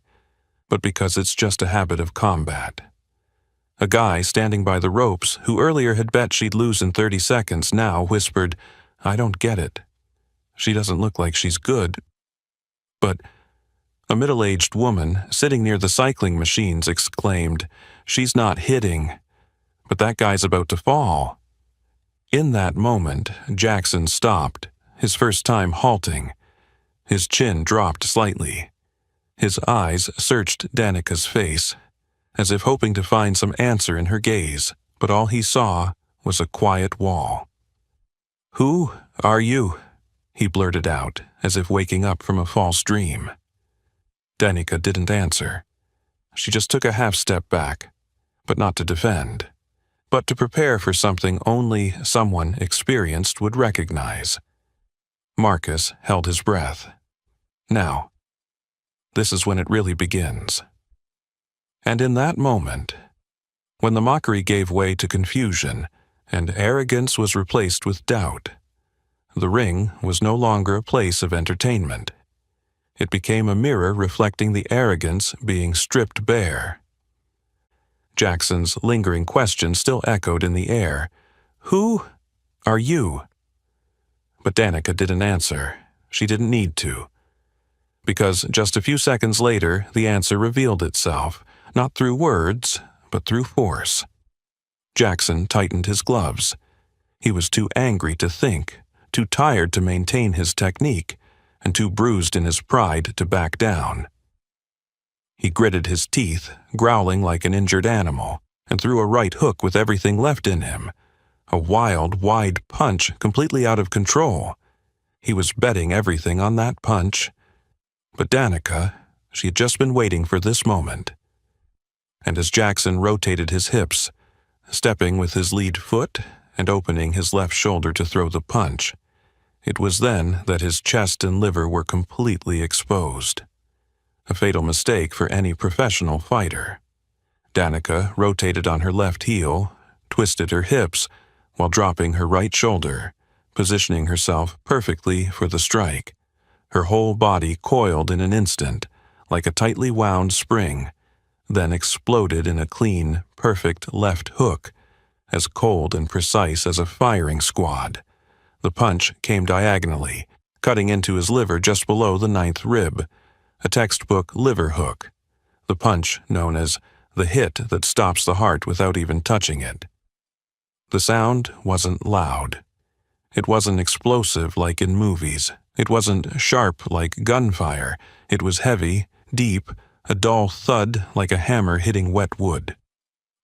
Speaker 1: but because it's just a habit of combat. A guy standing by the ropes, who earlier had bet she'd lose in 30 seconds, now whispered, "I don't get it. She doesn't look like she's good." But a middle-aged woman sitting near the cycling machines exclaimed, "She's not hitting, but that guy's about to fall." In that moment, Jackson stopped, his first time halting. His chin dropped slightly. His eyes searched Danica's face, as if hoping to find some answer in her gaze, but all he saw was a quiet wall. "Who are you?" he blurted out, as if waking up from a false dream. Danica didn't answer. She just took a half-step back, but not to defend, but to prepare for something only someone experienced would recognize. Marcus held his breath. Now, this is when it really begins. And in that moment, when the mockery gave way to confusion and arrogance was replaced with doubt, the ring was no longer a place of entertainment. It became a mirror reflecting the arrogance being stripped bare. Jackson's lingering question still echoed in the air. "Who are you?" But Danica didn't answer. She didn't need to. Because just a few seconds later, the answer revealed itself, not through words, but through force. Jackson tightened his gloves. He was too angry to think, too tired to maintain his technique, and too bruised in his pride to back down. He gritted his teeth, growling like an injured animal, and threw a right hook with everything left in him. A wild, wide punch completely out of control. He was betting everything on that punch. But Danica, she had just been waiting for this moment. And as Jackson rotated his hips, stepping with his lead foot and opening his left shoulder to throw the punch, it was then that his chest and liver were completely exposed. A fatal mistake for any professional fighter. Danica rotated on her left heel, twisted her hips, while dropping her right shoulder, positioning herself perfectly for the strike. Her whole body coiled in an instant, like a tightly wound spring, then exploded in a clean, perfect left hook, as cold and precise as a firing squad. The punch came diagonally, cutting into his liver just below the 9th rib, a textbook liver hook, the punch known as the hit that stops the heart without even touching it. The sound wasn't loud. It wasn't explosive like in movies. It wasn't sharp like gunfire. It was heavy, deep, a dull thud like a hammer hitting wet wood.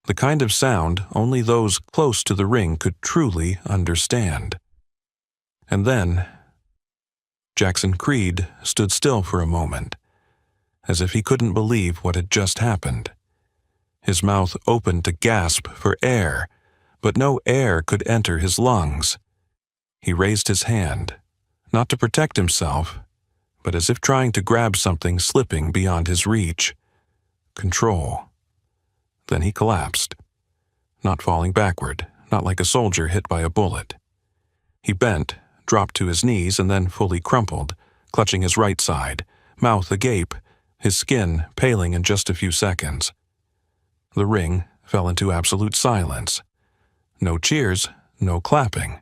Speaker 1: The kind of sound only those close to the ring could truly understand. And then, Jackson Creed stood still for a moment, as if he couldn't believe what had just happened. His mouth opened to gasp for air, but no air could enter his lungs. He raised his hand, not to protect himself, but as if trying to grab something slipping beyond his reach. Control. Then he collapsed, not falling backward, not like a soldier hit by a bullet. He bent, dropped to his knees, and then fully crumpled, clutching his right side, mouth agape, his skin paling in just a few seconds. The ring fell into absolute silence. No cheers, no clapping.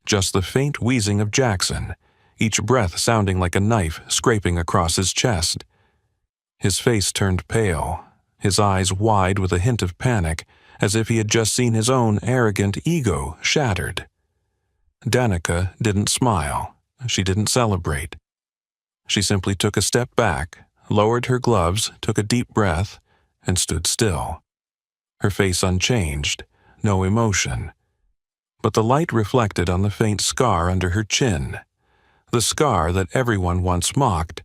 Speaker 1: Just the faint wheezing of Jackson, each breath sounding like a knife scraping across his chest. His face turned pale, his eyes wide with a hint of panic, as if he had just seen his own arrogant ego shattered. Danica didn't smile. She didn't celebrate. She simply took a step back, lowered her gloves, took a deep breath, and stood still. Her face unchanged, no emotion. But the light reflected on the faint scar under her chin, the scar that everyone once mocked,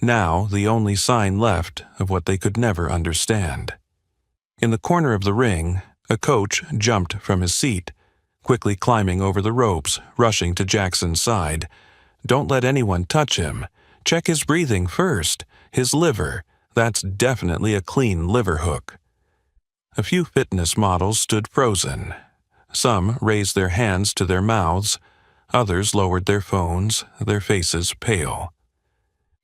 Speaker 1: now the only sign left of what they could never understand. In the corner of the ring, a coach jumped from his seat, quickly climbing over the ropes, rushing to Jackson's side. "Don't let anyone touch him. Check his breathing first. His liver. That's definitely a clean liver hook." A few fitness models stood frozen. Some raised their hands to their mouths. Others lowered their phones, their faces pale.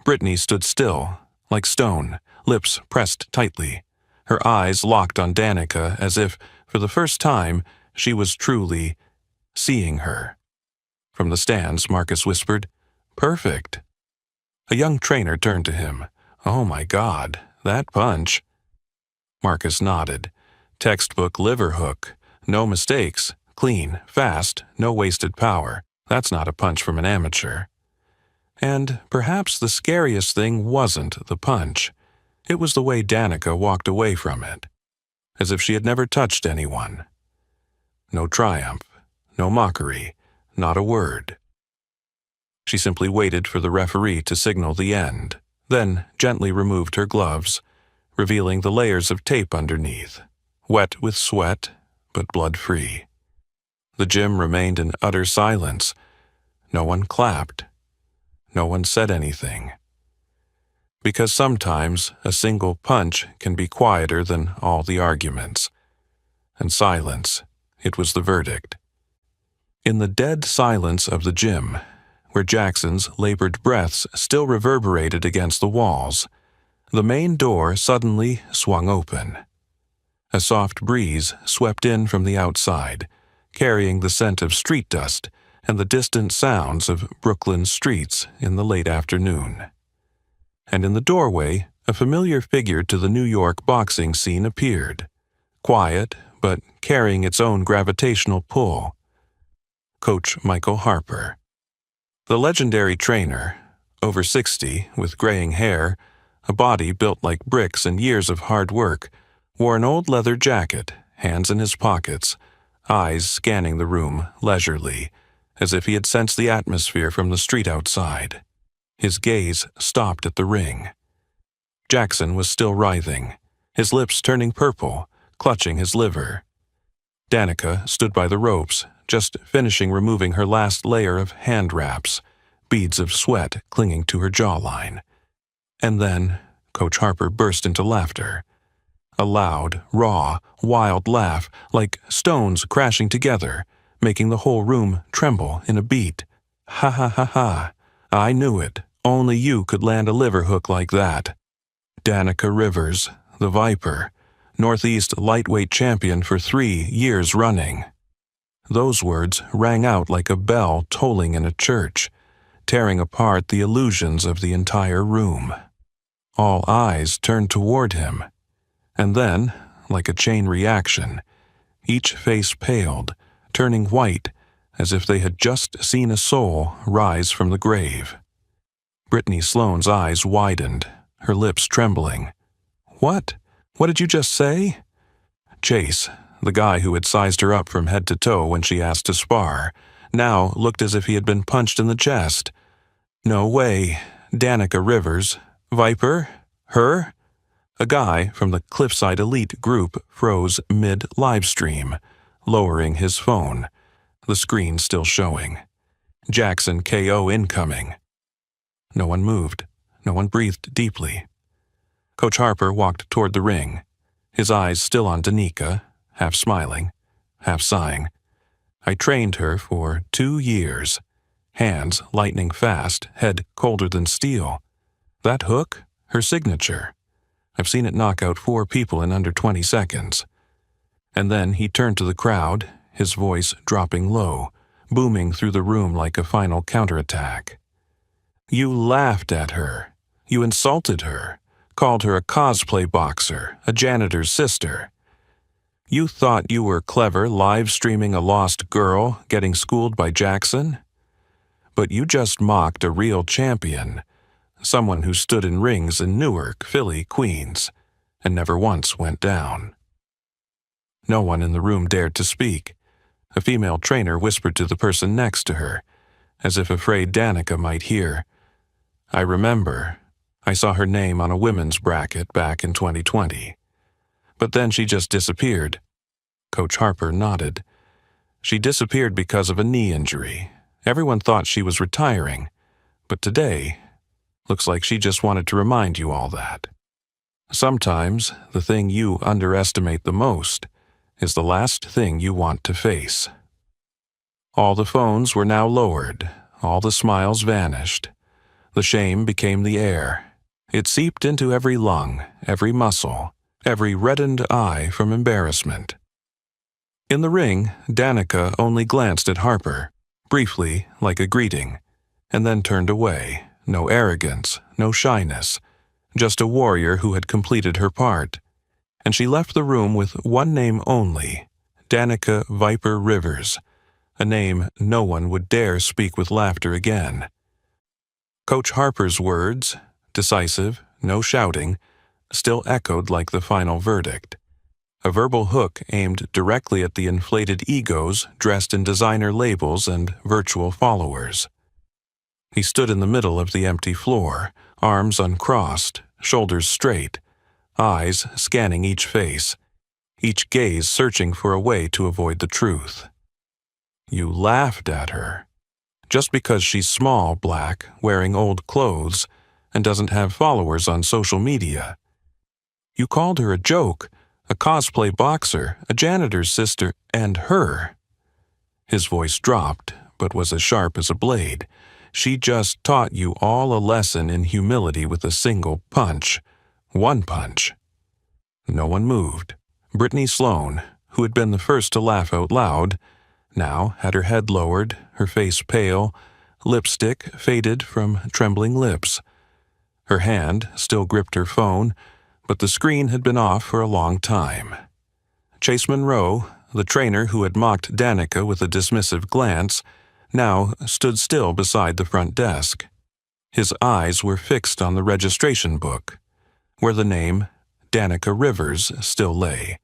Speaker 1: Brittany stood still, like stone, lips pressed tightly, her eyes locked on Danica as if, for the first time, she was truly seeing her. From the stands, Marcus whispered, "Perfect." A young trainer turned to him. "Oh my God, that punch." Marcus nodded. "Textbook liver hook. No mistakes. Clean, fast, no wasted power. That's not a punch from an amateur." And perhaps the scariest thing wasn't the punch. It was the way Danica walked away from it, as if she had never touched anyone. No triumph, no mockery, not a word. She simply waited for the referee to signal the end, then gently removed her gloves, revealing the layers of tape underneath, wet with sweat, but blood-free. The gym remained in utter silence. No one clapped. No one said anything. Because sometimes a single punch can be quieter than all the arguments. And silence, it was the verdict. In the dead silence of the gym, where Jackson's labored breaths still reverberated against the walls, the main door suddenly swung open. A soft breeze swept in from the outside, carrying the scent of street dust and the distant sounds of Brooklyn's streets in the late afternoon. And in the doorway, a familiar figure to the New York boxing scene appeared, quiet but carrying its own gravitational pull. Coach Michael Harper. The legendary trainer, over 60, with graying hair, a body built like bricks and years of hard work, wore an old leather jacket, hands in his pockets, eyes scanning the room leisurely, as if he had sensed the atmosphere from the street outside. His gaze stopped at the ring. Jackson was still writhing, his lips turning purple, clutching his liver. Danica stood by the ropes, just finishing removing her last layer of hand wraps, beads of sweat clinging to her jawline. And then Coach Harper burst into laughter. A loud, raw, wild laugh, like stones crashing together, making the whole room tremble in a beat. Ha ha ha ha. I knew it. Only you could land a liver hook like that. Danica Rivers, the Viper, Northeast lightweight champion for 3 years running. Those words rang out like a bell tolling in a church, tearing apart the illusions of the entire room. All eyes turned toward him, and then, like a chain reaction, each face paled, turning white as if they had just seen a soul rise from the grave. Brittany Sloane's eyes widened, her lips trembling. What? What did you just say? Chase, the guy who had sized her up from head to toe when she asked to spar, now looked as if he had been punched in the chest. No way. Danica Rivers. Viper? Her? A guy from the Cliffside Elite group froze mid-livestream, lowering his phone, the screen still showing. Jackson KO incoming. No one moved. No one breathed deeply. Coach Harper walked toward the ring, his eyes still on Danica, half smiling, half sighing. I trained her for 2 years. Hands lightning fast, head colder than steel. That hook, her signature. I've seen it knock out 4 people in under 20 seconds. And then he turned to the crowd, his voice dropping low, booming through the room like a final counterattack. You laughed at her. You insulted her, called her a cosplay boxer, a janitor's sister. You thought you were clever live streaming a lost girl getting schooled by Jackson? But you just mocked a real champion, someone who stood in rings in Newark, Philly, Queens, and never once went down. No one in the room dared to speak. A female trainer whispered to the person next to her, as if afraid Danica might hear. I remember. I saw her name on a women's bracket back in 2020. But then she just disappeared. Coach Harper nodded. She disappeared because of a knee injury. Everyone thought she was retiring. But today, looks like she just wanted to remind you all that. Sometimes, the thing you underestimate the most is the last thing you want to face. All the phones were now lowered. All the smiles vanished. The shame became the air. It seeped into every lung, every muscle, every reddened eye from embarrassment. In the ring, Danica only glanced at Harper, briefly, like a greeting, and then turned away. No arrogance, no shyness, just a warrior who had completed her part. And she left the room with one name only, Danica Viper Rivers, a name no one would dare speak with laughter again. Coach Harper's words, decisive, no shouting, still echoed like the final verdict. A verbal hook aimed directly at the inflated egos dressed in designer labels and virtual followers. He stood in the middle of the empty floor, arms uncrossed, shoulders straight, eyes scanning each face, each gaze searching for a way to avoid the truth. You laughed at her. Just because she's small, black, wearing old clothes, and doesn't have followers on social media. You called her a joke, a cosplay boxer, a janitor's sister, and her. His voice dropped, but was as sharp as a blade. She just taught you all a lesson in humility with a single punch. One punch. No one moved. Brittany Sloane, who had been the first to laugh out loud, now had her head lowered, her face pale, lipstick faded from trembling lips. Her hand still gripped her phone, but the screen had been off for a long time. Chase Monroe, the trainer who had mocked Danica with a dismissive glance, now stood still beside the front desk. His eyes were fixed on the registration book, where the name Danica Rivers still lay,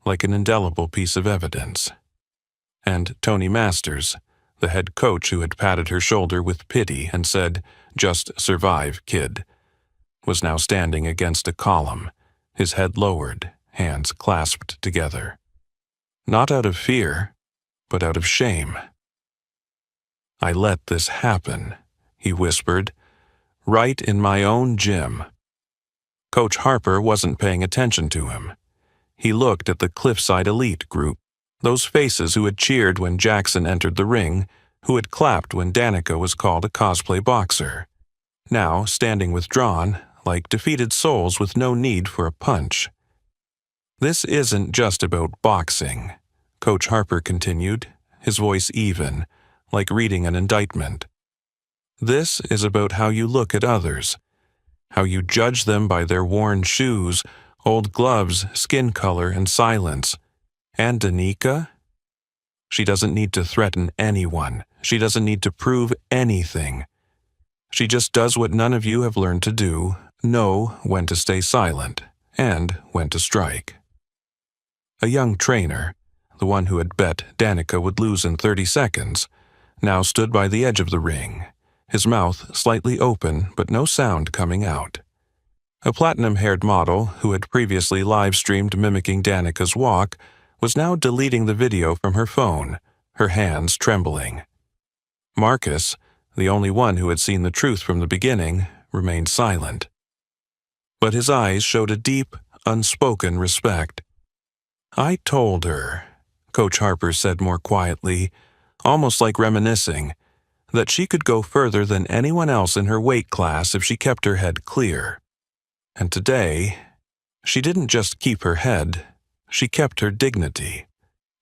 Speaker 1: like an indelible piece of evidence. And Tony Masters, the head coach who had patted her shoulder with pity and said, "Just survive, kid," was now standing against a column, his head lowered, hands clasped together. Not out of fear, but out of shame. "I let this happen," he whispered, "right in my own gym." Coach Harper wasn't paying attention to him. He looked at the Cliffside Elite group, those faces who had cheered when Jackson entered the ring, who had clapped when Danica was called a cosplay boxer, now standing withdrawn, like defeated souls with no need for a punch. "This isn't just about boxing," Coach Harper continued, his voice even, like reading an indictment. "This is about how you look at others, how you judge them by their worn shoes, old gloves, skin color, and silence. And Danica? She doesn't need to threaten anyone. She doesn't need to prove anything. She just does what none of you have learned to do, know when to stay silent, and when to strike." A young trainer, the one who had bet Danica would lose in 30 seconds, now stood by the edge of the ring, his mouth slightly open but no sound coming out. A platinum-haired model who had previously live-streamed mimicking Danica's walk was now deleting the video from her phone, her hands trembling. Marcus, the only one who had seen the truth from the beginning, remained silent. But his eyes showed a deep, unspoken respect. "I told her," Coach Harper said more quietly, almost like reminiscing, that she could go further than anyone else in her weight class if she kept her head clear. And today, she didn't just keep her head, she kept her dignity.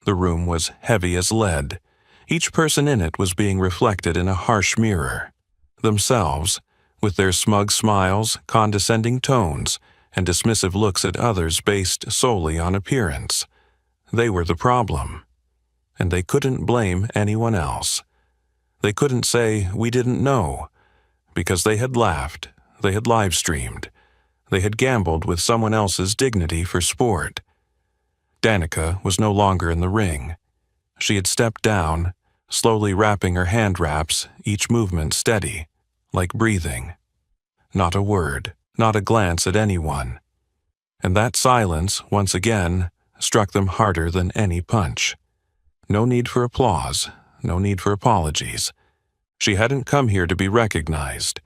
Speaker 1: The room was heavy as lead. Each person in it was being reflected in a harsh mirror. Themselves, with their smug smiles, condescending tones, and dismissive looks at others based solely on appearance. They were the problem. And they couldn't blame anyone else. They couldn't say, "We didn't know," because they had laughed, they had live-streamed, they had gambled with someone else's dignity for sport. Danica was no longer in the ring. She had stepped down, slowly wrapping her hand wraps, each movement steady, like breathing. Not a word, not a glance at anyone. And that silence, once again, struck them harder than any punch. No need for applause, no need for apologies. She hadn't come here to be recognized.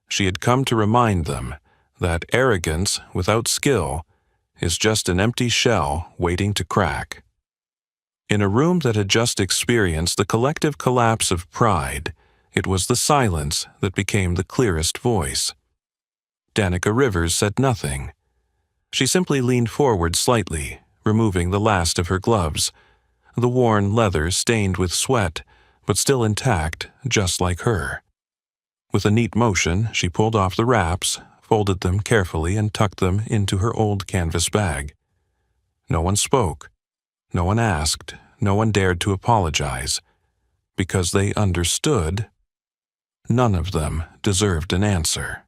Speaker 1: She had come to remind them that arrogance without skill is just an empty shell waiting to crack. In a room that had just experienced the collective collapse of pride, it was the silence that became the clearest voice. Danica Rivers said nothing. She simply leaned forward slightly, removing the last of her gloves, the worn leather stained with sweat, but still intact, just like her. With a neat motion, she pulled off the wraps, folded them carefully, and tucked them into her old canvas bag. No one spoke. No one asked. No one dared to apologize. Because they understood, none of them deserved an answer.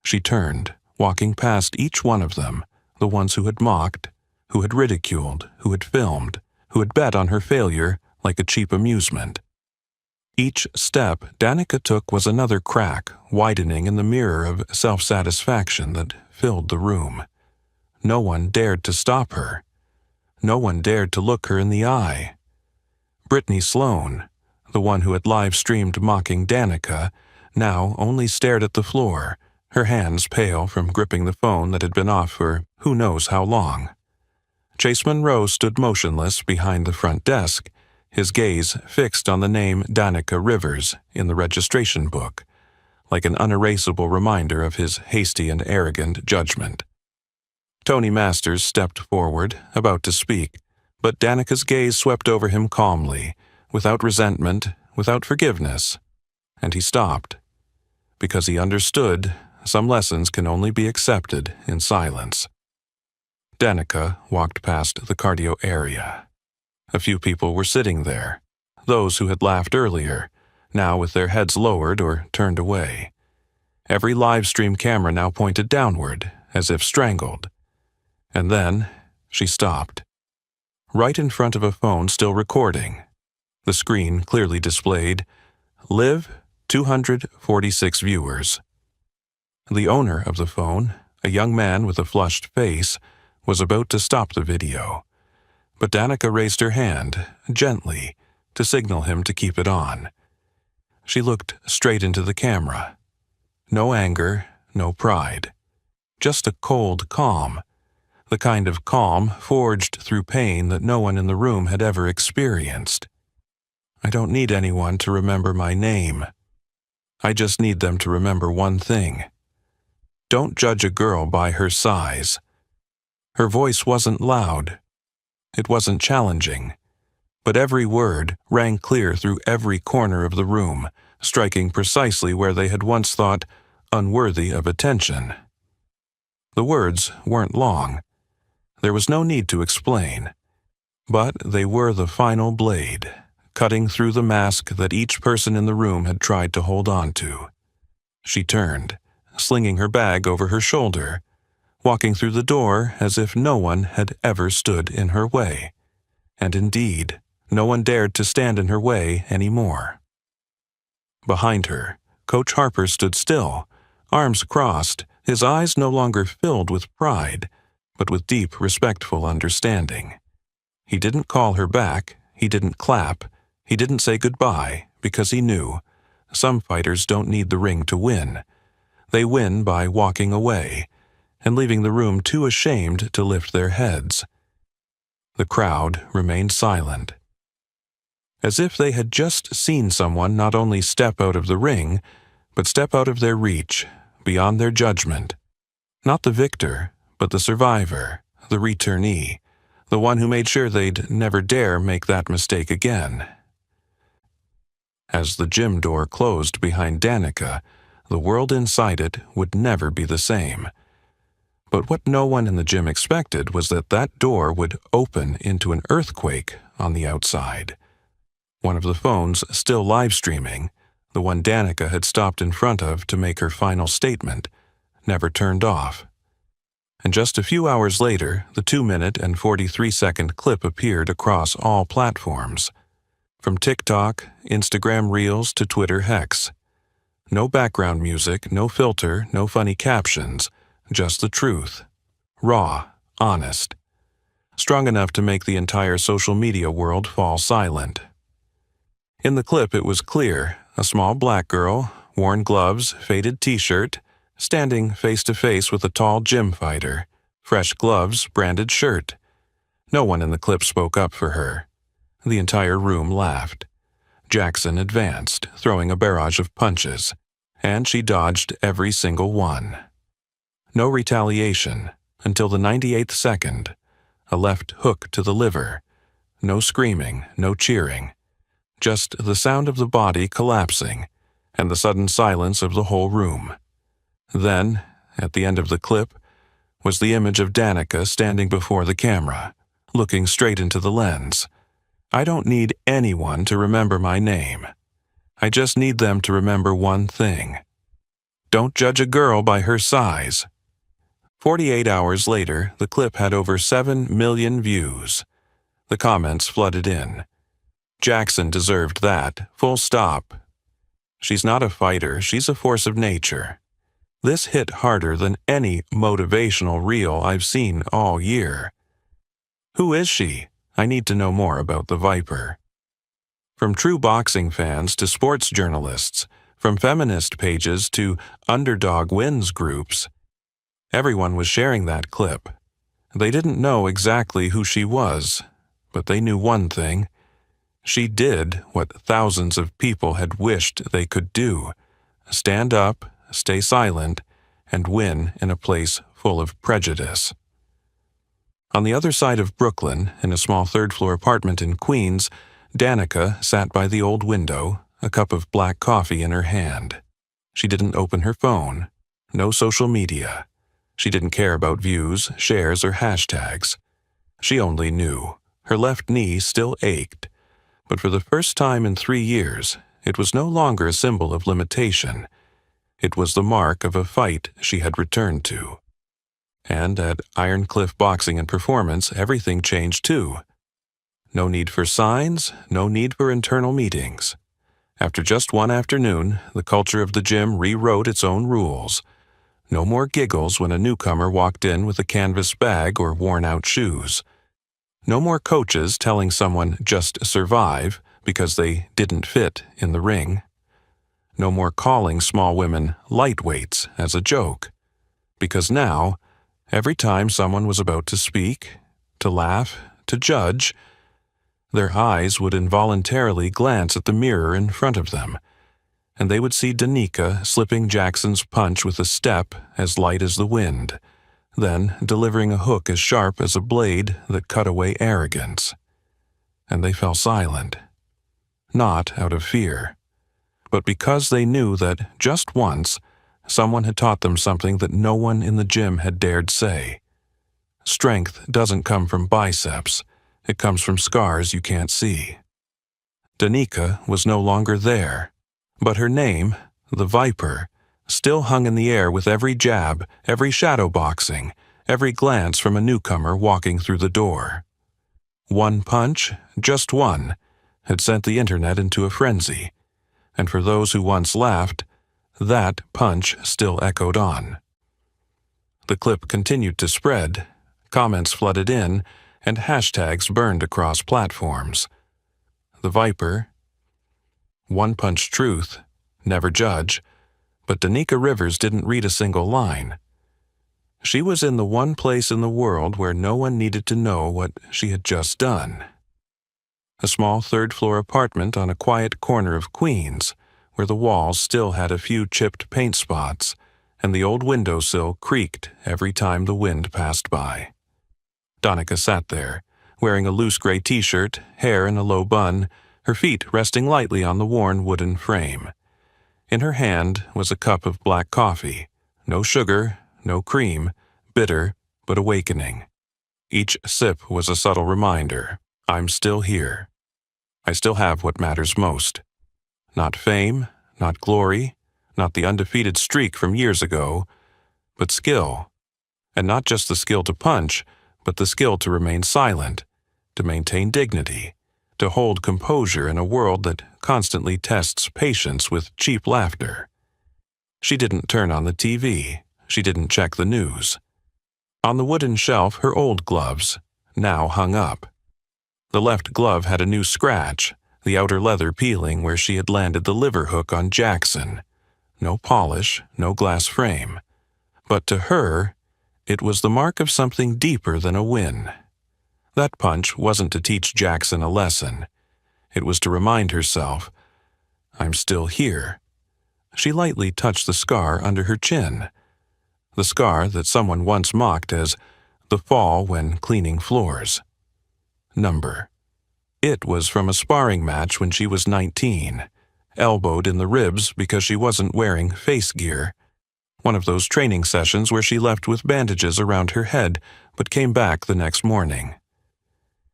Speaker 1: She turned, walking past each one of them, the ones who had mocked, who had ridiculed, who had filmed, who had bet on her failure like a cheap amusement. Each step Danica took was another crack widening in the mirror of self-satisfaction that filled the room. No one dared to stop her. No one dared to look her in the eye. Brittany Sloan, the one who had live-streamed mocking Danica, now only stared at the floor, her hands pale from gripping the phone that had been off for who knows how long. Chase Monroe stood motionless behind the front desk, his gaze fixed on the name Danica Rivers in the registration book, like an unerasable reminder of his hasty and arrogant judgment. Tony Masters stepped forward, about to speak, but Danica's gaze swept over him calmly, without resentment, without forgiveness, and he stopped, because he understood some lessons can only be accepted in silence. Danica walked past the cardio area. A few people were sitting there, those who had laughed earlier, now with their heads lowered or turned away. Every live stream camera now pointed downward, as if strangled. And then she stopped. Right in front of a phone still recording. The screen clearly displayed, "Live 246 viewers." The owner of the phone, a young man with a flushed face, was about to stop the video. But Danica raised her hand, gently, to signal him to keep it on. She looked straight into the camera. No anger, no pride. Just a cold calm. The kind of calm forged through pain that no one in the room had ever experienced. "I don't need anyone to remember my name. I just need them to remember one thing. Don't judge a girl by her size." Her voice wasn't loud. It wasn't challenging. But every word rang clear through every corner of the room, striking precisely where they had once thought unworthy of attention. The words weren't long. There was no need to explain. But they were the final blade, cutting through the mask that each person in the room had tried to hold on to. She turned, slinging her bag over her shoulder, walking through the door as if no one had ever stood in her way. And indeed, no one dared to stand in her way anymore. Behind her, Coach Harper stood still, arms crossed, his eyes no longer filled with pride, but with deep, respectful understanding. He didn't call her back, he didn't clap, he didn't say goodbye, because he knew some fighters don't need the ring to win. They win by walking away and leaving the room too ashamed to lift their heads. The crowd remained silent, as if they had just seen someone not only step out of the ring, but step out of their reach, beyond their judgment. Not the victor, but the survivor, the returnee, the one who made sure they'd never dare make that mistake again. As the gym door closed behind Danica, the world inside it would never be the same. But what no one in the gym expected was that that door would open into an earthquake on the outside. One of the phones still live streaming, the one Danica had stopped in front of to make her final statement, never turned off. And just a few hours later, the 2-minute and 43-second clip appeared across all platforms. From TikTok, Instagram Reels to Twitter Hex. No background music, no filter, no funny captions, just the truth. Raw, honest. Strong enough to make the entire social media world fall silent. In the clip it was clear, a small black girl, worn gloves, faded t-shirt, standing face-to-face with a tall gym fighter, fresh gloves, branded shirt. No one in the clip spoke up for her. The entire room laughed. Jackson advanced, throwing a barrage of punches, and she dodged every single one. No retaliation, until the 98th second, a left hook to the liver. No screaming, no cheering. Just the sound of the body collapsing, and the sudden silence of the whole room. Then, at the end of the clip, was the image of Danica standing before the camera, looking straight into the lens. "I don't need anyone to remember my name. I just need them to remember one thing. Don't judge a girl by her size." 48 hours later, the clip had over 7 million views. The comments flooded in. Jackson deserved that, full stop. She's not a fighter, she's a force of nature. This hit harder than any motivational reel I've seen all year. Who is she? I need to know more about the Viper. From true boxing fans to sports journalists, from feminist pages to underdog wins groups, everyone was sharing that clip. They didn't know exactly who she was, but they knew one thing. She did what thousands of people had wished they could do: stand up, stay silent, and win in a place full of prejudice. On the other side of Brooklyn, in a small third-floor apartment in Queens, Danica sat by the old window, a cup of black coffee in her hand. She didn't open her phone. No social media. She didn't care about views, shares, or hashtags. She only knew. Her left knee still ached, but for the first time in 3 years, It was no longer a symbol of limitation. It was the mark of a fight she had returned to. And at Iron Cliff Boxing and Performance, everything changed too. No need for signs, no need for internal meetings. After just one afternoon, the culture of the gym rewrote its own rules. No more giggles when a newcomer walked in with a canvas bag or worn-out shoes. No more coaches telling someone just survive because they didn't fit in the ring. No more calling small women lightweights as a joke. Because now, every time someone was about to speak, to laugh, to judge, their eyes would involuntarily glance at the mirror in front of them, and they would see Danica slipping Jackson's punch with a step as light as the wind, then delivering a hook as sharp as a blade that cut away arrogance. And they fell silent, not out of fear, but because they knew that just once, someone had taught them something that no one in the gym had dared say. Strength doesn't come from biceps. It comes from scars you can't see. Danica was no longer there, but her name, the Viper, still hung in the air with every jab, every shadow boxing, every glance from a newcomer walking through the door. One punch, just one, had sent the internet into a frenzy, and for those who once laughed, that punch still echoed on. The clip continued to spread, comments flooded in, and hashtags burned across platforms. The Viper, one punch truth, never judge, but Danica Rivers didn't read a single line. She was in the one place in the world where no one needed to know what she had just done. A small third-floor apartment on a quiet corner of Queens, where the walls still had a few chipped paint spots, and the old windowsill creaked every time the wind passed by. Danica sat there, wearing a loose gray t-shirt, hair in a low bun, her feet resting lightly on the worn wooden frame. In her hand was a cup of black coffee, no sugar, no cream, bitter but awakening. Each sip was a subtle reminder, I'm still here. I still have what matters most. Not fame, not glory, not the undefeated streak from years ago, but skill. And not just the skill to punch, but the skill to remain silent, to maintain dignity, to hold composure in a world that constantly tests patience with cheap laughter. She didn't turn on the TV. She didn't check the news. On the wooden shelf, her old gloves, now hung up. The left glove had a new scratch, the outer leather peeling where she had landed the liver hook on Jackson. No polish, no glass frame. But to her, it was the mark of something deeper than a win. That punch wasn't to teach Jackson a lesson. It was to remind herself, I'm still here. She lightly touched the scar under her chin. The scar that someone once mocked as the fall when cleaning floors. Number. It was from a sparring match when she was 19, elbowed in the ribs because she wasn't wearing face gear. One of those training sessions where she left with bandages around her head but came back the next morning.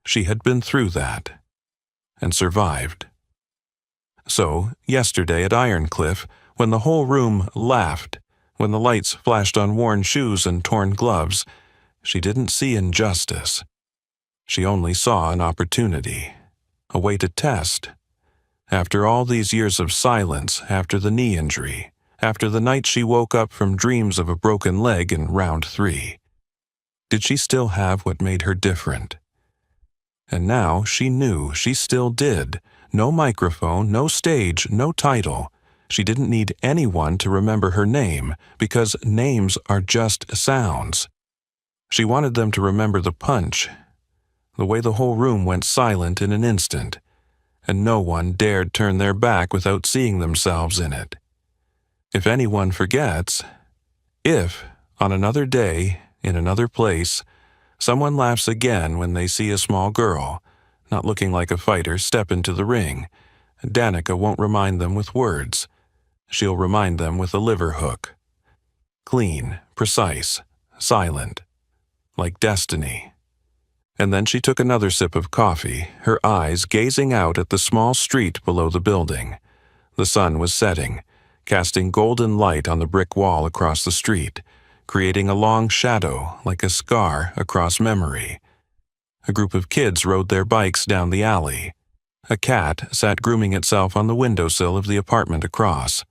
Speaker 1: She had been through that and survived. So, yesterday at Iron Cliff, when the whole room laughed, when the lights flashed on worn shoes and torn gloves, she didn't see injustice. She only saw an opportunity, a way to test. After all these years of silence, after the knee injury, after the night she woke up from dreams of a broken leg in round 3, did she still have what made her different? And now she knew she still did. No microphone, no stage, no title. She didn't need anyone to remember her name, because names are just sounds. She wanted them to remember the punch, the way the whole room went silent in an instant, and no one dared turn their back without seeing themselves in it. If anyone forgets, if, on another day, in another place, someone laughs again when they see a small girl, not looking like a fighter, step into the ring, Danica won't remind them with words. She'll remind them with a liver hook. Clean, precise, silent, like destiny. And then she took another sip of coffee, her eyes gazing out at the small street below the building. The sun was setting, casting golden light on the brick wall across the street, creating a long shadow like a scar across memory. A group of kids rode their bikes down the alley. A cat sat grooming itself on the windowsill of the apartment across.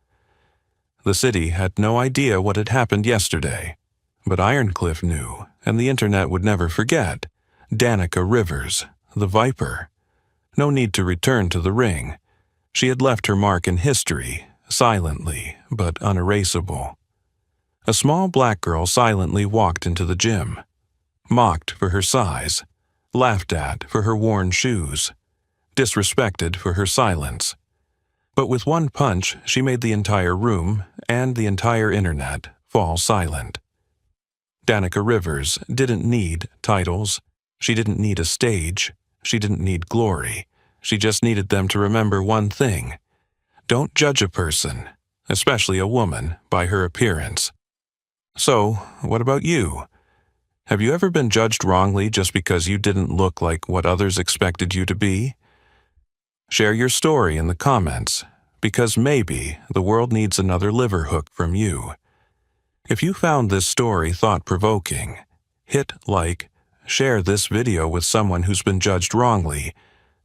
Speaker 1: The city had no idea what had happened yesterday, but Ironcliff knew, and the internet would never forget. Danica Rivers, the Viper. No need to return to the ring. She had left her mark in history, silently but unerasable. A small black girl silently walked into the gym, mocked for her size, laughed at for her worn shoes, disrespected for her silence. But with one punch, she made the entire room and the entire internet fall silent. Danica Rivers didn't need titles. She didn't need a stage. She didn't need glory. She just needed them to remember one thing. Don't judge a person, especially a woman, by her appearance. So, what about you? Have you ever been judged wrongly just because you didn't look like what others expected you to be? Share your story in the comments, because maybe the world needs another liver hook from you. If you found this story thought-provoking, hit like, share this video with someone who's been judged wrongly,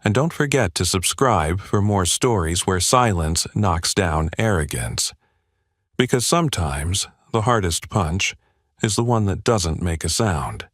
Speaker 1: and don't forget to subscribe for more stories where silence knocks down arrogance. Because sometimes the hardest punch is the one that doesn't make a sound.